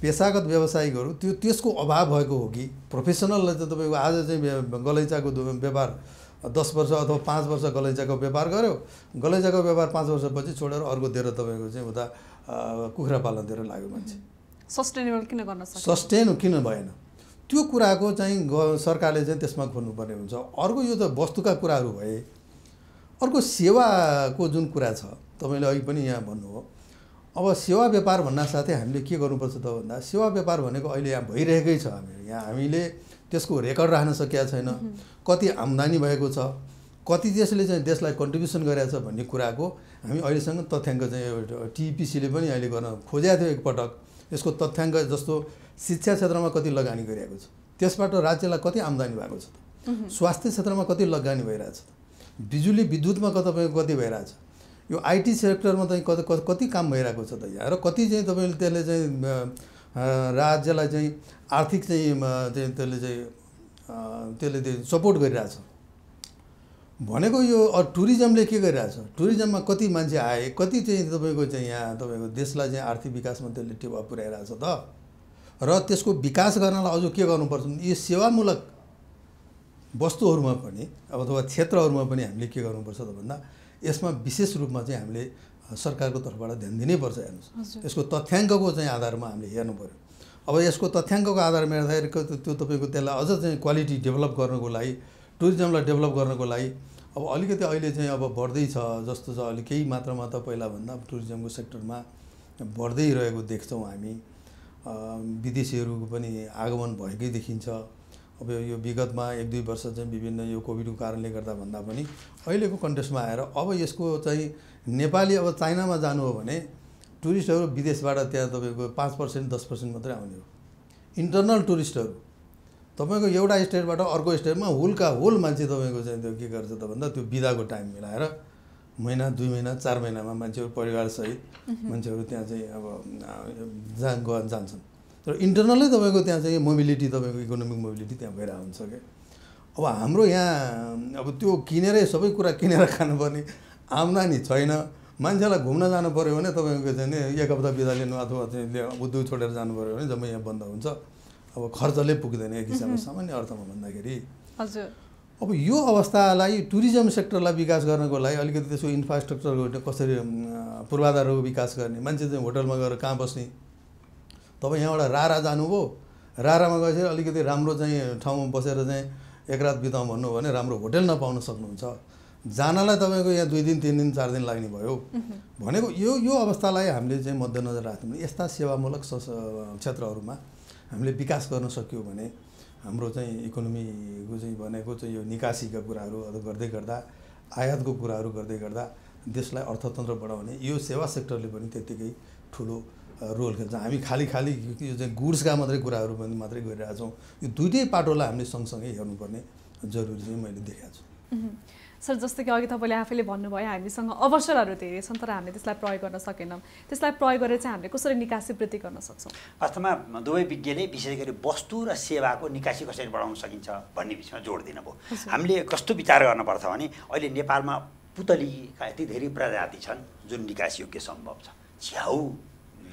पेसागत व्यवसायिकहरू, त्यसको अभाव भएको हो कि प्रोफेसनललाई त तपाईँको आज चाहिँ गलैँचाको व्यापार 10 वर्ष अथवा 5 वर्ष गलैँचाको व्यापार गर्यो, गलैँचाको व्यापार 5 वर्षपछि छोडेर अर्को दिएर तपाईँको चाहिँ उता कुखुरा पालन दिएर लाग्यो मान्छे। सस्टेनेबल किन गर्न सक्छ? सस्टेन किन भएन? त्यो कुराको चाहिँ सरकारले चाहिँ त्यसमा खोल्नुपर्ने हुन्छ। अर्को यो त वस्तुका कुराहरू भए, अर्को सेवाको जुन कुरा छ, तपाईँले अघि पनि यहाँ भन्नुभयो। अब सेवा व्यापार भन्न साथै हामीले के गर्नुपर्छ त भन्दा, सेवा व्यापार भनेको अहिले यहाँ भइरहेकै छ। हामीले त्यसको रेकर्ड राख्न सकेका छैन, कति आम्दानी भएको छ, कति देशले चाहिँ देशलाई कन्ट्रिब्युसन गरेको छ भन्ने कुराको हामी अहिलेसँग तथ्याङ्क चाहिँ टिपिसीले पनि अहिले गर्न खोजेको थियो एकपटक। यसको तथ्याङ्क जस्तो शिक्षा क्षेत्रमा कति लगानी गरिएको छ, त्यसबाट राज्यलाई कति आम्दानी भएको छ त, स्वास्थ्य क्षेत्रमा कति लगानी भइरहेछ त, बिजुली विद्युतमा तपाईँको कति भइरहेछ, यो आइटी सेक्टरमा चाहिँ कति काम भइरहेको छ त यहाँ, र कति चाहिँ तपाईँले त्यसले चाहिँ राज्यलाई चाहिँ आर्थिक चाहिँ त्यसले सपोर्ट गरिरहेछ भनेको। यो टुरिज्मले के गरिरहेछ, टुरिज्ममा कति मान्छे आए, कति चाहिँ तपाईँको चाहिँ यहाँ तपाईँको देशलाई चाहिँ आर्थिक विकासमा त्यसले टेवा पुर्याइरहेछ त, र त्यसको विकास गर्नलाई अझ के गर्नुपर्छ, यी सेवामूलक वस्तुहरूमा पनि अथवा क्षेत्रहरूमा पनि हामीले के गर्नुपर्छ त भन्दा, यसमा विशेष रूपमा चाहिँ हामीले सरकारको तर्फबाट ध्यान दिनैपर्छ। हेर्नुहोस्, यसको तथ्याङ्कको चाहिँ आधारमा हामीले हेर्नु पऱ्यो। अब यसको तथ्याङ्कको आधारमा हेर्दाखेरि त्यो तपाईँको त्यसलाई अझ चाहिँ क्वालिटी डेभलप गर्नको लागि, टुरिज्मलाई डेभलप गर्नको लागि अब अलिकति अहिले चाहिँ अब बढ्दैछ जस्तो छ। अलिक केही मात्रामा त पहिलाभन्दा टुरिज्मको सेक्टरमा बढ्दै रहेको देख्छौँ हामी। विदेशीहरूको पनि आगमन भएकै देखिन्छ। अब यो विगतमा 1-2 वर्ष चाहिँ विभिन्न यो कोभिडको कारणले गर्दा भन्दा पनि अहिलेको कन्टेक्स्टमा आएर अब यसको चाहिँ नेपाली अब चाइनामा जानु हो भने टुरिस्टहरू विदेशबाट त्यहाँ तपाईँको 5% 10% मात्रै आउने हो। इन्टरनल टुरिस्टहरू तपाईँको एउटा स्टेटबाट अर्को स्टेटमा होल मान्छे तपाईँको चाहिँ त्यो के गर्छ त भन्दा, त्यो बिदाको टाइम मिलाएर महिना 2 महिना 4 महिनामा मान्छेहरू परिवारसहित मान्छेहरू त्यहाँ चाहिँ अब जान्छन्। तर इन्टरनलै तपाईँको त्यहाँ चाहिँ मोबिलिटी, तपाईँको इकोनोमिक मोबिलिटी त्यहाँ भइरहेको हुन्छ क्या। अब हाम्रो यहाँ अब त्यो किनेरै सबै कुरा किनेर खानुपर्ने आम्दानी छैन। मान्छेलाई घुम्न जानु पऱ्यो भने तपाईँको चाहिँ 1 हप्ता बिदा लिनु अथवा चाहिँ उद्योग छोडेर जानु पऱ्यो भने जम्मै यहाँ बन्द हुन्छ। अब खर्चले पुग्दैन एक हिसाबमा सामान्य अर्थमा भन्दाखेरि। हजुर। अब यो अवस्थालाई टुरिज्म सेक्टरलाई विकास गर्नको लागि अलिकति त्यसको इन्फ्रास्ट्रक्चरको कसरी पूर्वाधारको विकास गर्ने, मान्छे चाहिँ होटलमा गएर कहाँ बस्ने। तपाईँ यहाँबाट रारा जानुभयो, रारामा गएपछि अलिकति राम्रो चाहिँ ठाउँमा बसेर चाहिँ एक रात बिताउँ भन्नु भने राम्रो होटल नपाउन सक्नुहुन्छ। जानलाई तपाईँको यहाँ 2 दिन 3 दिन 4 दिन लाग्ने भयो भनेको यो अवस्थालाई हामीले चाहिँ मध्यनजर राख्नु। यस्ता सेवामूलक क्षेत्रहरूमा हामीले विकास गर्न सक्यौँ भने हाम्रो चाहिँ इकोनोमीको चाहिँ भनेको चाहिँ यो निकासीका कुराहरू गर्दै गर्दा, आयातको कुराहरू गर्दै गर्दा देशलाई अर्थतन्त्र बढाउने यो सेवा सेक्टरले पनि त्यत्तिकै ठुलो रोल खेल्छ। हामी खाली यो चाहिँ गुड्सका मात्रै कुराहरू पनि मात्रै गरिरहेका छौँ। यो दुइटै पाटोलाई हामीले सँगसँगै हेर्नुपर्ने जरुरी चाहिँ मैले देखेको छु। सर, जस्तै कि अघि तपाईँले आफैले भन्नुभयो हामीसँग अवसरहरू धेरै छन् तर हामीले त्यसलाई प्रयोग गर्न सकेनौँ। त्यसलाई प्रयोग गरेर चाहिँ हामीले कसरी निकासी वृद्धि गर्न सक्छौँ? वास्तवमा दुवै विज्ञले विशेष गरी वस्तु र सेवाको निकासी कसरी बढाउन सकिन्छ भन्ने विषयमा जोड दिनुभयो। हामीले कस्तो विचार गर्नुपर्छ भने अहिले नेपालमा पुतलीका यति धेरै प्रजाति छन् जुन निकासी योग्य सम्भव छ। छ्याउ,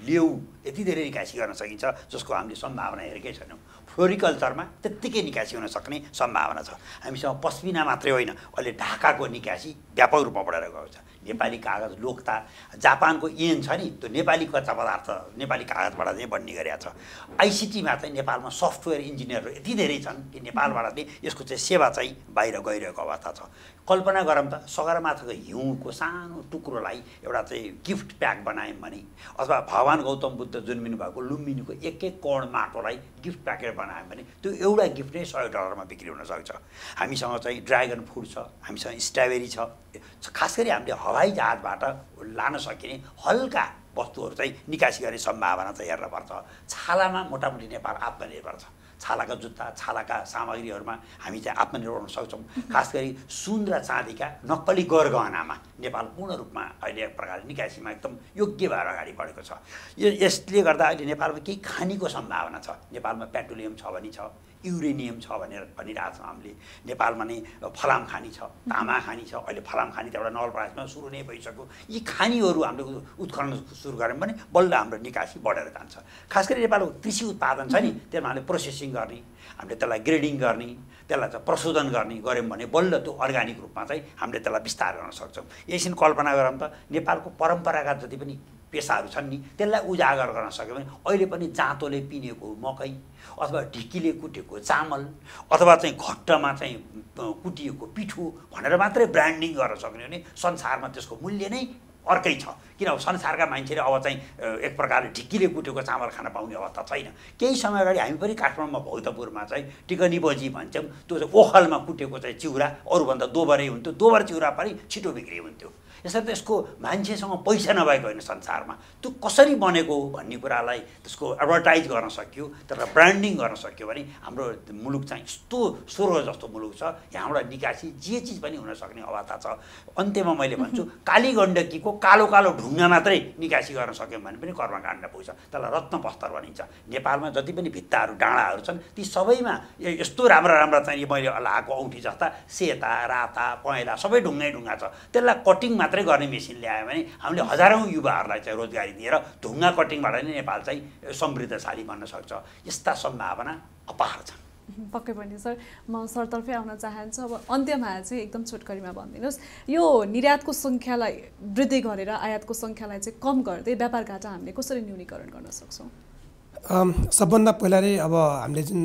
लेउ यति धेरै निकासी गर्न सकिन्छ जसको हामीले सम्भावना हेरेकै छैनौँ। फ्लोरिकल्चरमा त्यत्तिकै निकासी हुन सक्ने सम्भावना छ। हामीसँग पश्मिना मात्रै होइन, अहिले ढाकाको निकासी व्यापक रूपमा बढेर गएको छ। नेपाली कागज लोकता, जापानको येन छ नि, त्यो नेपाली कच्चा पदार्थ नेपाली कागजबाट चाहिँ बन्ने गरेको छ। आइसिटीमा चाहिँ नेपालमा सफ्टवेयर इन्जिनियरहरू यति धेरै छन् कि नेपालबाट चाहिँ यसको चाहिँ सेवा चाहिँ बाहिर गइरहेको अवस्था छ। कल्पना गरौँ त, सगरमाथाको हिउँको सानो टुक्रोलाई एउटा चाहिँ गिफ्ट प्याक बनायौँ भने, अथवा भगवान् गौतम बुद्ध जन्मिनु भएको लुम्बिनीको एक कण माटोलाई गिफ्ट प्याकेट बनायौँ भने त्यो एउटा गिफ्ट नै $100 बिक्री हुनसक्छ। हामीसँग चाहिँ ड्रागन फ्रुट छ, हामीसँग स्ट्रबेरी छ। खास गरी हामीले हवाई जहाजबाट लान सकिने हल्का वस्तुहरू चाहिँ निकासी गर्ने सम्भावना चाहिँ हेर्नुपर्छ। छालामा मोटामोटी नेपाल आत्मनिर्भर छ। छालाका जुत्ता, छालाका सामग्रीहरूमा हामी चाहिँ आत्मनिर्भर हुन सक्छौँ। खास गरी सुन र चाँदीका नक्कली गरगहनामा नेपाल पूर्ण रूपमा अहिले एक प्रकारले निकासीमा एकदम योग्य भएर अगाडि बढेको छ। यसले गर्दा अहिले नेपालमा केही खानीको सम्भावना छ। नेपालमा पेट्रोलियम छ भने छ, युरेनियम छ भनेर भनिरहेको छौँ हामीले। नेपालमा नै फलाम खानी छ, तामा खानी छ। अहिले फलाम खानी त एउटा नवलपरासीमा सुरु नै भइसक्यो। यी खानीहरू हामीले उत्खनन सुरु गऱ्यौँ भने बल्ल हाम्रो निकासी बढेर जान्छ। खास गरी नेपालको कृषि उत्पादन छ नि, त्यसमा हामीले प्रोसेसिङ गर्ने, हामीले त्यसलाई ग्रेडिङ गर्ने, त्यसलाई चाहिँ प्रशोधन गर्ने गऱ्यौँ भने बल्ल त्यो अर्ग्यानिक रूपमा चाहिँ हामीले त्यसलाई विस्तार गर्न सक्छौँ। एकछिन कल्पना गरौँ त, नेपालको परम्परागत जति पनि पेसाहरू छन् नि त्यसलाई उजागर गर्न सक्यो भने अहिले पनि जाँतोले पिनेको मकै अथवा ढिकीले कुटेको चामल अथवा चाहिँ घट्टमा चाहिँ कुटिएको पिठो भनेर मात्रै ब्रान्डिङ गर्न सक्ने भने संसारमा त्यसको मूल्य नै अर्कै छ। किन संसारका मान्छेले अब चाहिँ एक प्रकारले ढिकीले कुटेको चामल खान पाउने अवस्था छैन। केही समय अगाडि हामी पनि काठमाडौँमा भौतपुरमा चाहिँ टिकनी बजी भन्छौँ, त्यो चाहिँ ओखलमा कुटेको चाहिँ चिउरा अरूभन्दा दोबरै हुन्थ्यो। दोबर चिउरा पनि छिटो बिक्री हुन्थ्यो। यसरी त्यसको मान्छेसँग पैसा नभएको होइन संसारमा, त्यो कसरी बनेको हो भन्ने कुरालाई त्यसको एडभर्टाइज गर्न सक्यो, त्यसलाई ब्रान्डिङ गर्न सक्यो भने हाम्रो मुलुक चाहिँ यस्तो स्वर्ग जस्तो मुलुक छ। यहाँबाट निकासी जे चिज पनि हुन सक्ने अवस्था छ। अन्त्यमा मैले भन्छु, काली गण्डकीको कालो कालो ढुङ्गा मात्रै निकासी गर्न सक्यौँ भने पनि कर्मकाण्ड पुग्छ। त्यसलाई रत्नपस्तर भनिन्छ। नेपालमा जति पनि भित्ताहरू डाँडाहरू छन् ती सबैमा यस्तो राम्रा राम्रा चाहिँ मैले लगाएको औँठी जस्ता सेता राता पहेँला सबै ढुङ्गै ढुङ्गा छ। त्यसलाई कटिङ मात्रै गर्ने मेसिन ल्यायो भने हामीले हजारौँ युवाहरूलाई चाहिँ रोजगारी दिएर ढुङ्गा कटिङबाट नै नेपाल चाहिँ समृद्धशाली बन्न सक्छ। यस्ता सम्भावना अपार छन्। पक्कै पनि सर, म सरतर्फै आउन चाहन्छु। अब अन्त्यमा चाहिँ एकदम छोटकरीमा भनिदिनुहोस्, यो निर्यातको सङ्ख्यालाई वृद्धि गरेर आयातको सङ्ख्यालाई चाहिँ कम गर्दै व्यापार घाटा हामीले कसरी न्यूनीकरण गर्न सक्छौँ? सबभन्दा पहिला नै अब हामीले जुन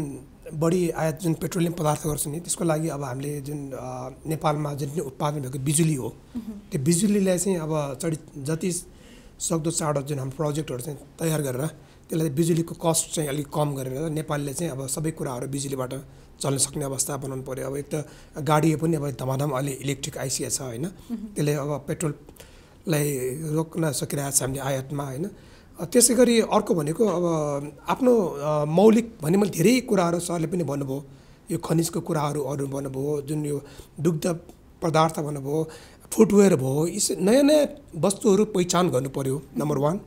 बढी आयात जुन पेट्रोलियम पदार्थहरू छ नि त्यसको लागि अब हामीले जुन नेपालमा जुन उत्पादन भएको बिजुली हो त्यो बिजुलीलाई चाहिँ अब जति सक्दो चाँडो जुन हाम्रो प्रोजेक्टहरू चाहिँ तयार गरेर त्यसलाई बिजुलीको कस्ट चाहिँ अलिक कम गरेर नेपालले चाहिँ अब सबै कुराहरू बिजुलीबाट चल्न सक्ने अवस्था बनाउनु पऱ्यो। अब एक त गाडी पनि अब धमाधम अहिले इलेक्ट्रिक आइसकेको छ होइन, त्यसले अब पेट्रोललाई रोक्न सकिरहेको छ हामीले आयातमा होइन। त्यसै गरी अर्को भनेको अब आफ्नो मौलिक भन्ने मैले धेरै कुराहरू सरले पनि भन्नुभयो, यो खनिजको कुराहरू अरू भन्नुभयो, जुन यो दुग्ध पदार्थ भन्नुभयो, फुटवेयर भयो, यी नयाँ नयाँ वस्तुहरू पहिचान गर्नु पऱ्यो नम्बर 1।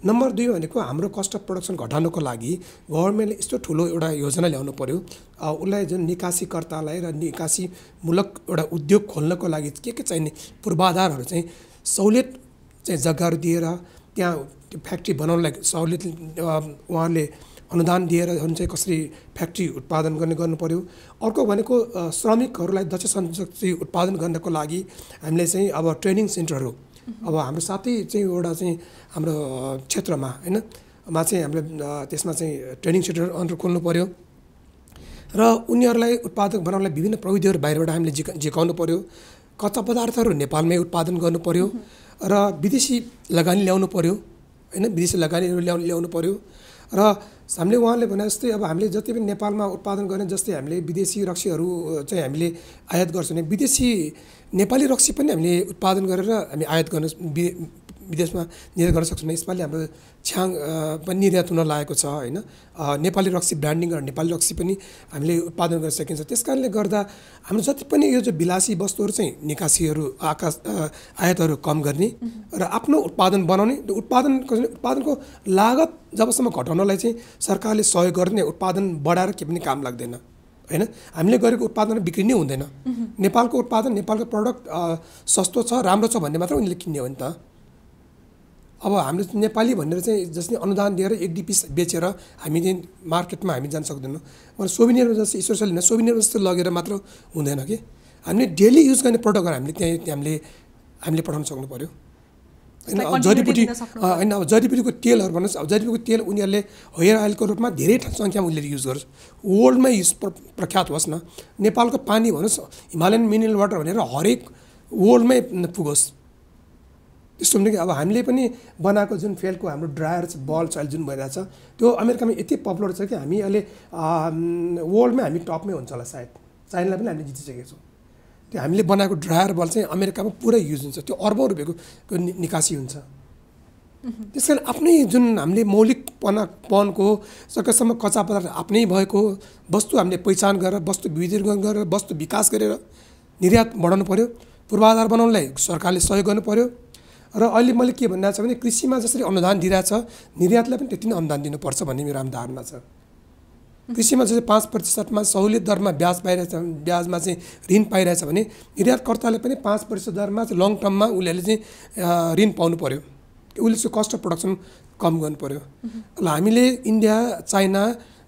नम्बर 2 भनेको हाम्रो कस्ट अफ प्रोडक्सन घटाउनको लागि गभर्मेन्टले यस्तो ठुलो एउटा योजना ल्याउनु पऱ्यो, उसलाई जुन निकासीकर्तालाई र निकासीमूलक एउटा उद्योग खोल्नको लागि के चाहिने पूर्वाधारहरू चाहिँ सहुलियत चाहिँ जग्गाहरू दिएर त्यहाँ फ्याक्ट्री बनाउनलाई सहुलियत उहाँले अनुदान दिएर चाहिँ कसरी फ्याक्ट्री उत्पादन गर्नु पर्यो। अर्को भनेको श्रमिकहरूलाई दक्ष संस्कृति उत्पादन गर्नको लागि हामीले चाहिँ अब ट्रेनिङ सेन्टरहरू अब हाम्रो साथै चाहिँ एउटा चाहिँ हाम्रो क्षेत्रमा हैन मा चाहिँ हामीले त्यसमा चाहिँ ट्रेनिङ सेन्टर अन्डर खोल्नु पर्यो र उनीहरूलाई उत्पादक बनाउनलाई विभिन्न प्रविधिहरू बाहिरबाट हामीले झिकाउनु पर्यो। कच्चा पदार्थहरू नेपालमै उत्पादन गर्नु पर्यो र विदेशी लगानी ल्याउनु पर्यो हैन, विदेशी लगानीहरू ल्याउनु पर्यो। र हामीले उहाँले भने जस्तै अब हामीले जति पनि नेपालमा उत्पादन गर्ने जस्तै हामीले विदेशी रक्सीहरू चाहिँ हामीले आयात गर्छौँ भने विदेशी नेपाली रक्सी पनि हामीले उत्पादन गरेर हामी आयात गर्न विदेशमा निर्यात गर्न सक्छौँ। यसपालि हाम्रो छ्याङ पनि निर्यात हुन लागेको छ हैन, नेपाली रक्सी ब्रान्डिङ गरेर नेपाली रक्सी पनि हामीले उत्पादन गर्न सकिन्छ। त्यसकारणले गर्दा हाम्रो जति पनि यो चाहिँ विलासी वस्तुहरू चाहिँ निकासीहरू आयातहरू कम गर्ने र आफ्नो उत्पादन बनाउने। उत्पादनको लागत जबसम्म घटाउनलाई चाहिँ सरकारले सहयोग गर्ने, उत्पादन बढाएर के पनि काम लाग्दैन हैन। हामीले गरेको उत्पादन बिक्री नै हुँदैन। नेपालको उत्पादन, नेपालको प्रडक्ट सस्तो छ, राम्रो छ भन्ने मात्र उनीहरूले किन्ने हो नि त। अब हामीले नेपाली भनेर चाहिँ जसले अनुदान दिएर 1-2 पिस बेचेर हामी चाहिँ मार्केटमा हामी जान सक्दैनौँ। सोभिनियर जस्तै ईश्वर शैलीमा सोभिनियर जस्तो लगेर मात्र हुँदैन कि हामीले डेली युज गर्ने प्रडक्टहरू हामीले त्यहाँ हामीले पठाउन सक्नु पर्यो हैन। जडीबुटी हैन, अब जडीबुटीको तेलहरू भन्नुहोस्, अब जडीबुटीको तेल उनीहरूले हेयर अइलको रूपमा धेरै सङ्ख्यामा उनीहरूले युज गर्छ, वर्ल्डमै युज प्रख्यात होस् न। नेपालको पानी भन्नुहोस् हिमालयन मिनरल वाटर भनेर हरेक वर्ल्डमै पुगोस् त्यस्तो हुँदैन कि। अब हामीले पनि बनाएको जुन फेलको हाम्रो ड्रायर बल छ जुन भइरहेछ त्यो अमेरिकामा यति पपुलर छ कि हामी अहिले वर्ल्डमै हामी टपमै हुन्छ होला सायद, चाइनालाई पनि हामीले जितिसकेको छौँ। त्यो हामीले बनाएको ड्रायर बल चाहिँ अमेरिकामा पुरै युज हुन्छ, त्यो अर्बौँ रुपियाँको निकासी हुन्छ। त्यस कारण आफ्नै जुन हामीले मौलिकपनको सकेसम्म कच्चा पदार्थ आफ्नै भएको वस्तु हामीले पहिचान गरेर वस्तु विविधीकरण गरेर वस्तु विकास गरेर निर्यात बढाउनु पर्यो। पूर्वाधार बनाउनलाई सरकारले सहयोग गर्नु पर्यो। र अहिले मैले के भनिरहेको छ भने कृषिमा जसरी अनुदान दिइरहेछ निर्यातलाई पनि त्यति नै अनुदान दिनुपर्छ भन्ने मेरो धारणा छ। कृषिमा जस्तै 5% सहुलियत दरमा ब्याज पाइरहेछ, ब्याजमा चाहिँ ऋण पाइरहेछ भने निर्यातकर्ताले पनि 5% दरमा चाहिँ लङ टर्ममा उनीहरूले चाहिँ ऋण पाउनु पर्यो। उसले चाहिँ कस्ट अफ प्रोडक्सन कम गर्नु पर्यो। ल हामीले इन्डिया, चाइना,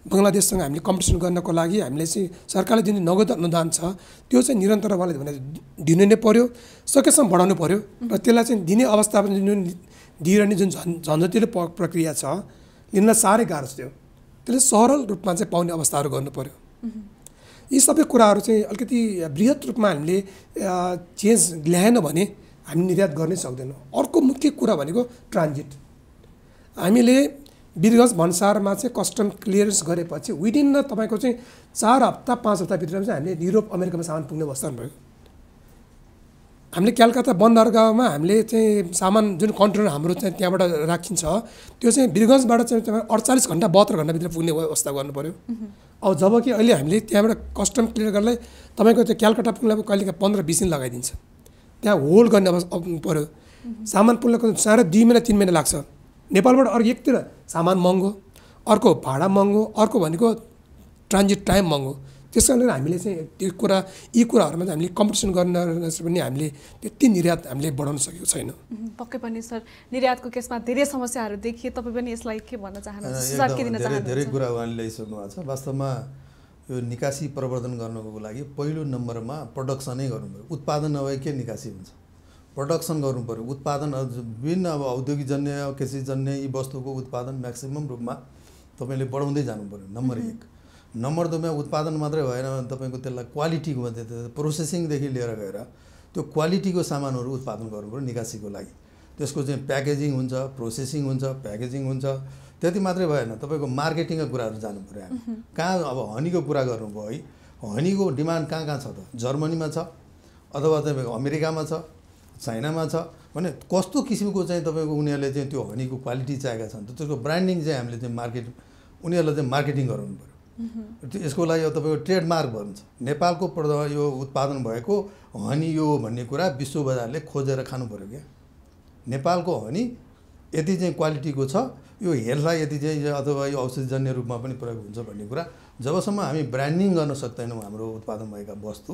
बङ्गलादेशसँग हामीले कम्पिटिसन गर्नको लागि हामीले चाहिँ सरकारले जुन नगद अनुदान छ त्यो चाहिँ निरन्तर उहाँले भने दिनु नै पर्यो, सकेसम्म बढाउनु पर्यो। र त्यसलाई चाहिँ दिने अवस्थामा जुन दिइरहने जुन झन्झटिलो प्रक्रिया छ लिनलाई साह्रै गाह्रो छ, त्यसले सरल रूपमा चाहिँ पाउने अवस्थाहरू गर्नु पर्यो। यी सबै कुराहरू चाहिँ अलिकति बृहत रूपमा हामीले चेन्ज ल्याएन भने हामी निर्यात गर्नै सक्दैनौँ। अर्को मुख्य कुरा भनेको ट्रान्जिट। हामीले वीरगञ्ज भन्सारमा चाहिँ कस्टम क्लियरेन्स गरेपछि विदिन न तपाईँको चाहिँ 4 हप्ता 5 हप्ताभित्रमा चाहिँ हामीले युरोप अमेरिकामा सामान पुग्ने अवस्था भयो। हामीले कलकत्ता बन्दरगाहमा हामीले चाहिँ सामान जुन कन्टेनर हाम्रो चाहिँ त्यहाँबाट राखिन्छ त्यो चाहिँ वीरगञ्जबाट चाहिँ 48 घन्टा 72 घन्टाभित्र पुग्ने अवस्था गर्नु पर्यो। अब जब कि अहिले हामीले त्यहाँबाट कस्टम क्लियर गर्नलाई तपाईँको त्यो कलकत्ता पुग्नलाई कहिले 15-20 दिन लगाइदिन्छ, त्यहाँ होल्ड गर्ने पर्यो। सामान पुग्नको साढे 2 महिना 3 महिना लाग्छ। नेपालबाट अर्को एकतिर सामान महँगो, अर्को भाडा महँगो, अर्को भनेको ट्रान्जिट टाइम महँगो। त्यस कारणले हामीले चाहिँ त्यो कुरा यी कुराहरूमा चाहिँ हामीले कम्पिटिसन गर्न पनि हामीले त्यति निर्यात हामीले बढाउन सकेको छैन। पक्कै पनि सर, निर्यातको केसमा धेरै समस्याहरू देखिए। तपाईँ पनि यसलाई के भन्न चाहनुहुन्छ? धेरै कुरा उहाँले ल्याइसक्नु भएको छ। वास्तवमा यो निकासी प्रवर्धन गर्नको लागि पहिलो नम्बरमा प्रडक्सनै गर्नु पर्यो। उत्पादन नभए के निकासी हुन्छ? प्रडक्सन गर्नु पर्यो। उत्पादन विभिन्न अब औद्योगिकजन्य कृषिजन्य यी वस्तुको उत्पादन म्याक्सिमम रूपमा तपाईँले बढाउँदै जानु पर्यो, नम्बर 1। नम्बर 2मा उत्पादन मात्रै भएन, तपाईँको त्यसलाई क्वालिटीको प्रोसेसिङदेखि लिएर गएर त्यो क्वालिटीको सामानहरू उत्पादन गर्नु पर्यो निकासीको लागि। त्यसको चाहिँ प्याकेजिङ हुन्छ, प्रोसेसिङ हुन्छ, प्याकेजिङ हुन्छ। त्यति मात्रै भएन, तपाईँको मार्केटिङको कुराहरू जानु पर्यो। हामी कहाँ अब हनीको कुरा गर्नुभयो है, हनीको डिमान्ड कहाँ कहाँ छ त? जर्मनीमा छ, अथवा तपाईँको अमेरिकामा छ, चाइनामा छ भने कस्तो किसिमको चाहिँ तपाईँको उनीहरूले चाहिँ त्यो हनीको क्वालिटी चाहेका छन्, त्यसको ब्रान्डिङ चाहिँ हामीले चाहिँ उनीहरूलाई चाहिँ मार्केटिङ गराउनु पर्यो। यसको लागि अब तपाईँको ट्रेडमार्क भन्छ। नेपालको यो उत्पादन भएको हनी यो भन्ने कुरा विश्व बजारले खोजेर खानु पर्यो क्या। नेपालको हनी यति चाहिँ क्वालिटीको छ यो हेर्दा यति चाहिँ अथवा यो औषधिजन्य रूपमा पनि प्रयोग हुन्छ भन्ने कुरा जबसम्म हामी ब्रान्डिङ गर्न सक्दैनौँ हाम्रो उत्पादन भएका वस्तु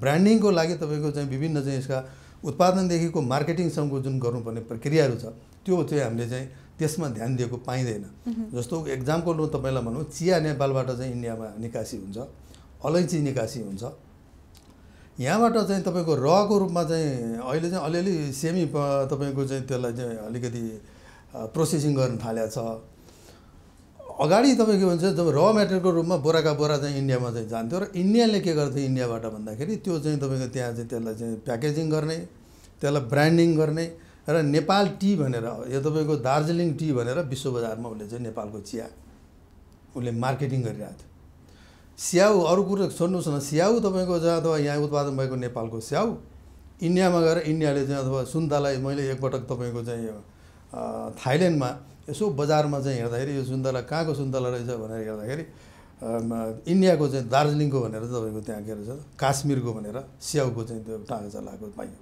ब्रान्डिङको लागि तपाईँको चाहिँ विभिन्न चाहिँ यसका उत्पादनदेखिको मार्केटिङसम्मको जुन गर्नुपर्ने प्रक्रियाहरू छ त्यो चाहिँ हामीले चाहिँ त्यसमा ध्यान दिएको पाइँदैन। जस्तो एक्जाम्पल म तपाईँलाई भनौँ चिया नेपालबाट चाहिँ इन्डियामा निकासी हुन्छ, अलैँची निकासी हुन्छ। यहाँबाट चाहिँ तपाईँको रको रूपमा चाहिँ अहिले चाहिँ अलिअलि सेमी तपाईँको चाहिँ त्यसलाई चाहिँ अलिकति प्रोसेसिङ गर्न थालेको छ। अगाडि तपाईँको भन्छ जब र मेटेरियलको रूपमा बोराका बोरा चाहिँ इन्डियामा चाहिँ जान्थ्यो र इन्डियाले के गर्थ्यो इन्डियाबाट भन्दाखेरि त्यो चाहिँ तपाईँको त्यहाँ चाहिँ त्यसलाई चाहिँ प्याकेजिङ गर्ने, त्यसलाई ब्रान्डिङ गर्ने र नेपाल टी भनेर यो तपाईँको दार्जिलिङ टी भनेर विश्व बजारमा उसले चाहिँ नेपालको चिया उसले मार्केटिङ गरिरहेको थियो। स्याउ अरू कुरो छोड्नुहोस् न, स्याउ तपाईँको चाहिँ अथवा यहाँ उत्पादन भएको नेपालको स्याउ इन्डियामा गएर इन्डियाले चाहिँ अथवा सुन्तलाई मैले एकपटक तपाईँको चाहिँ थाइल्यान्डमा यसो बजारमा चाहिँ हेर्दाखेरि यो सुन्तला कहाँको सुन्तला रहेछ भनेर हेर्दाखेरि इन्डियाको चाहिँ दार्जिलिङको भनेर तपाईँको त्यहाँ के रहेछ काश्मीरको भनेर स्याउको चाहिँ त्यो टाँगा चलाएको पाइयो।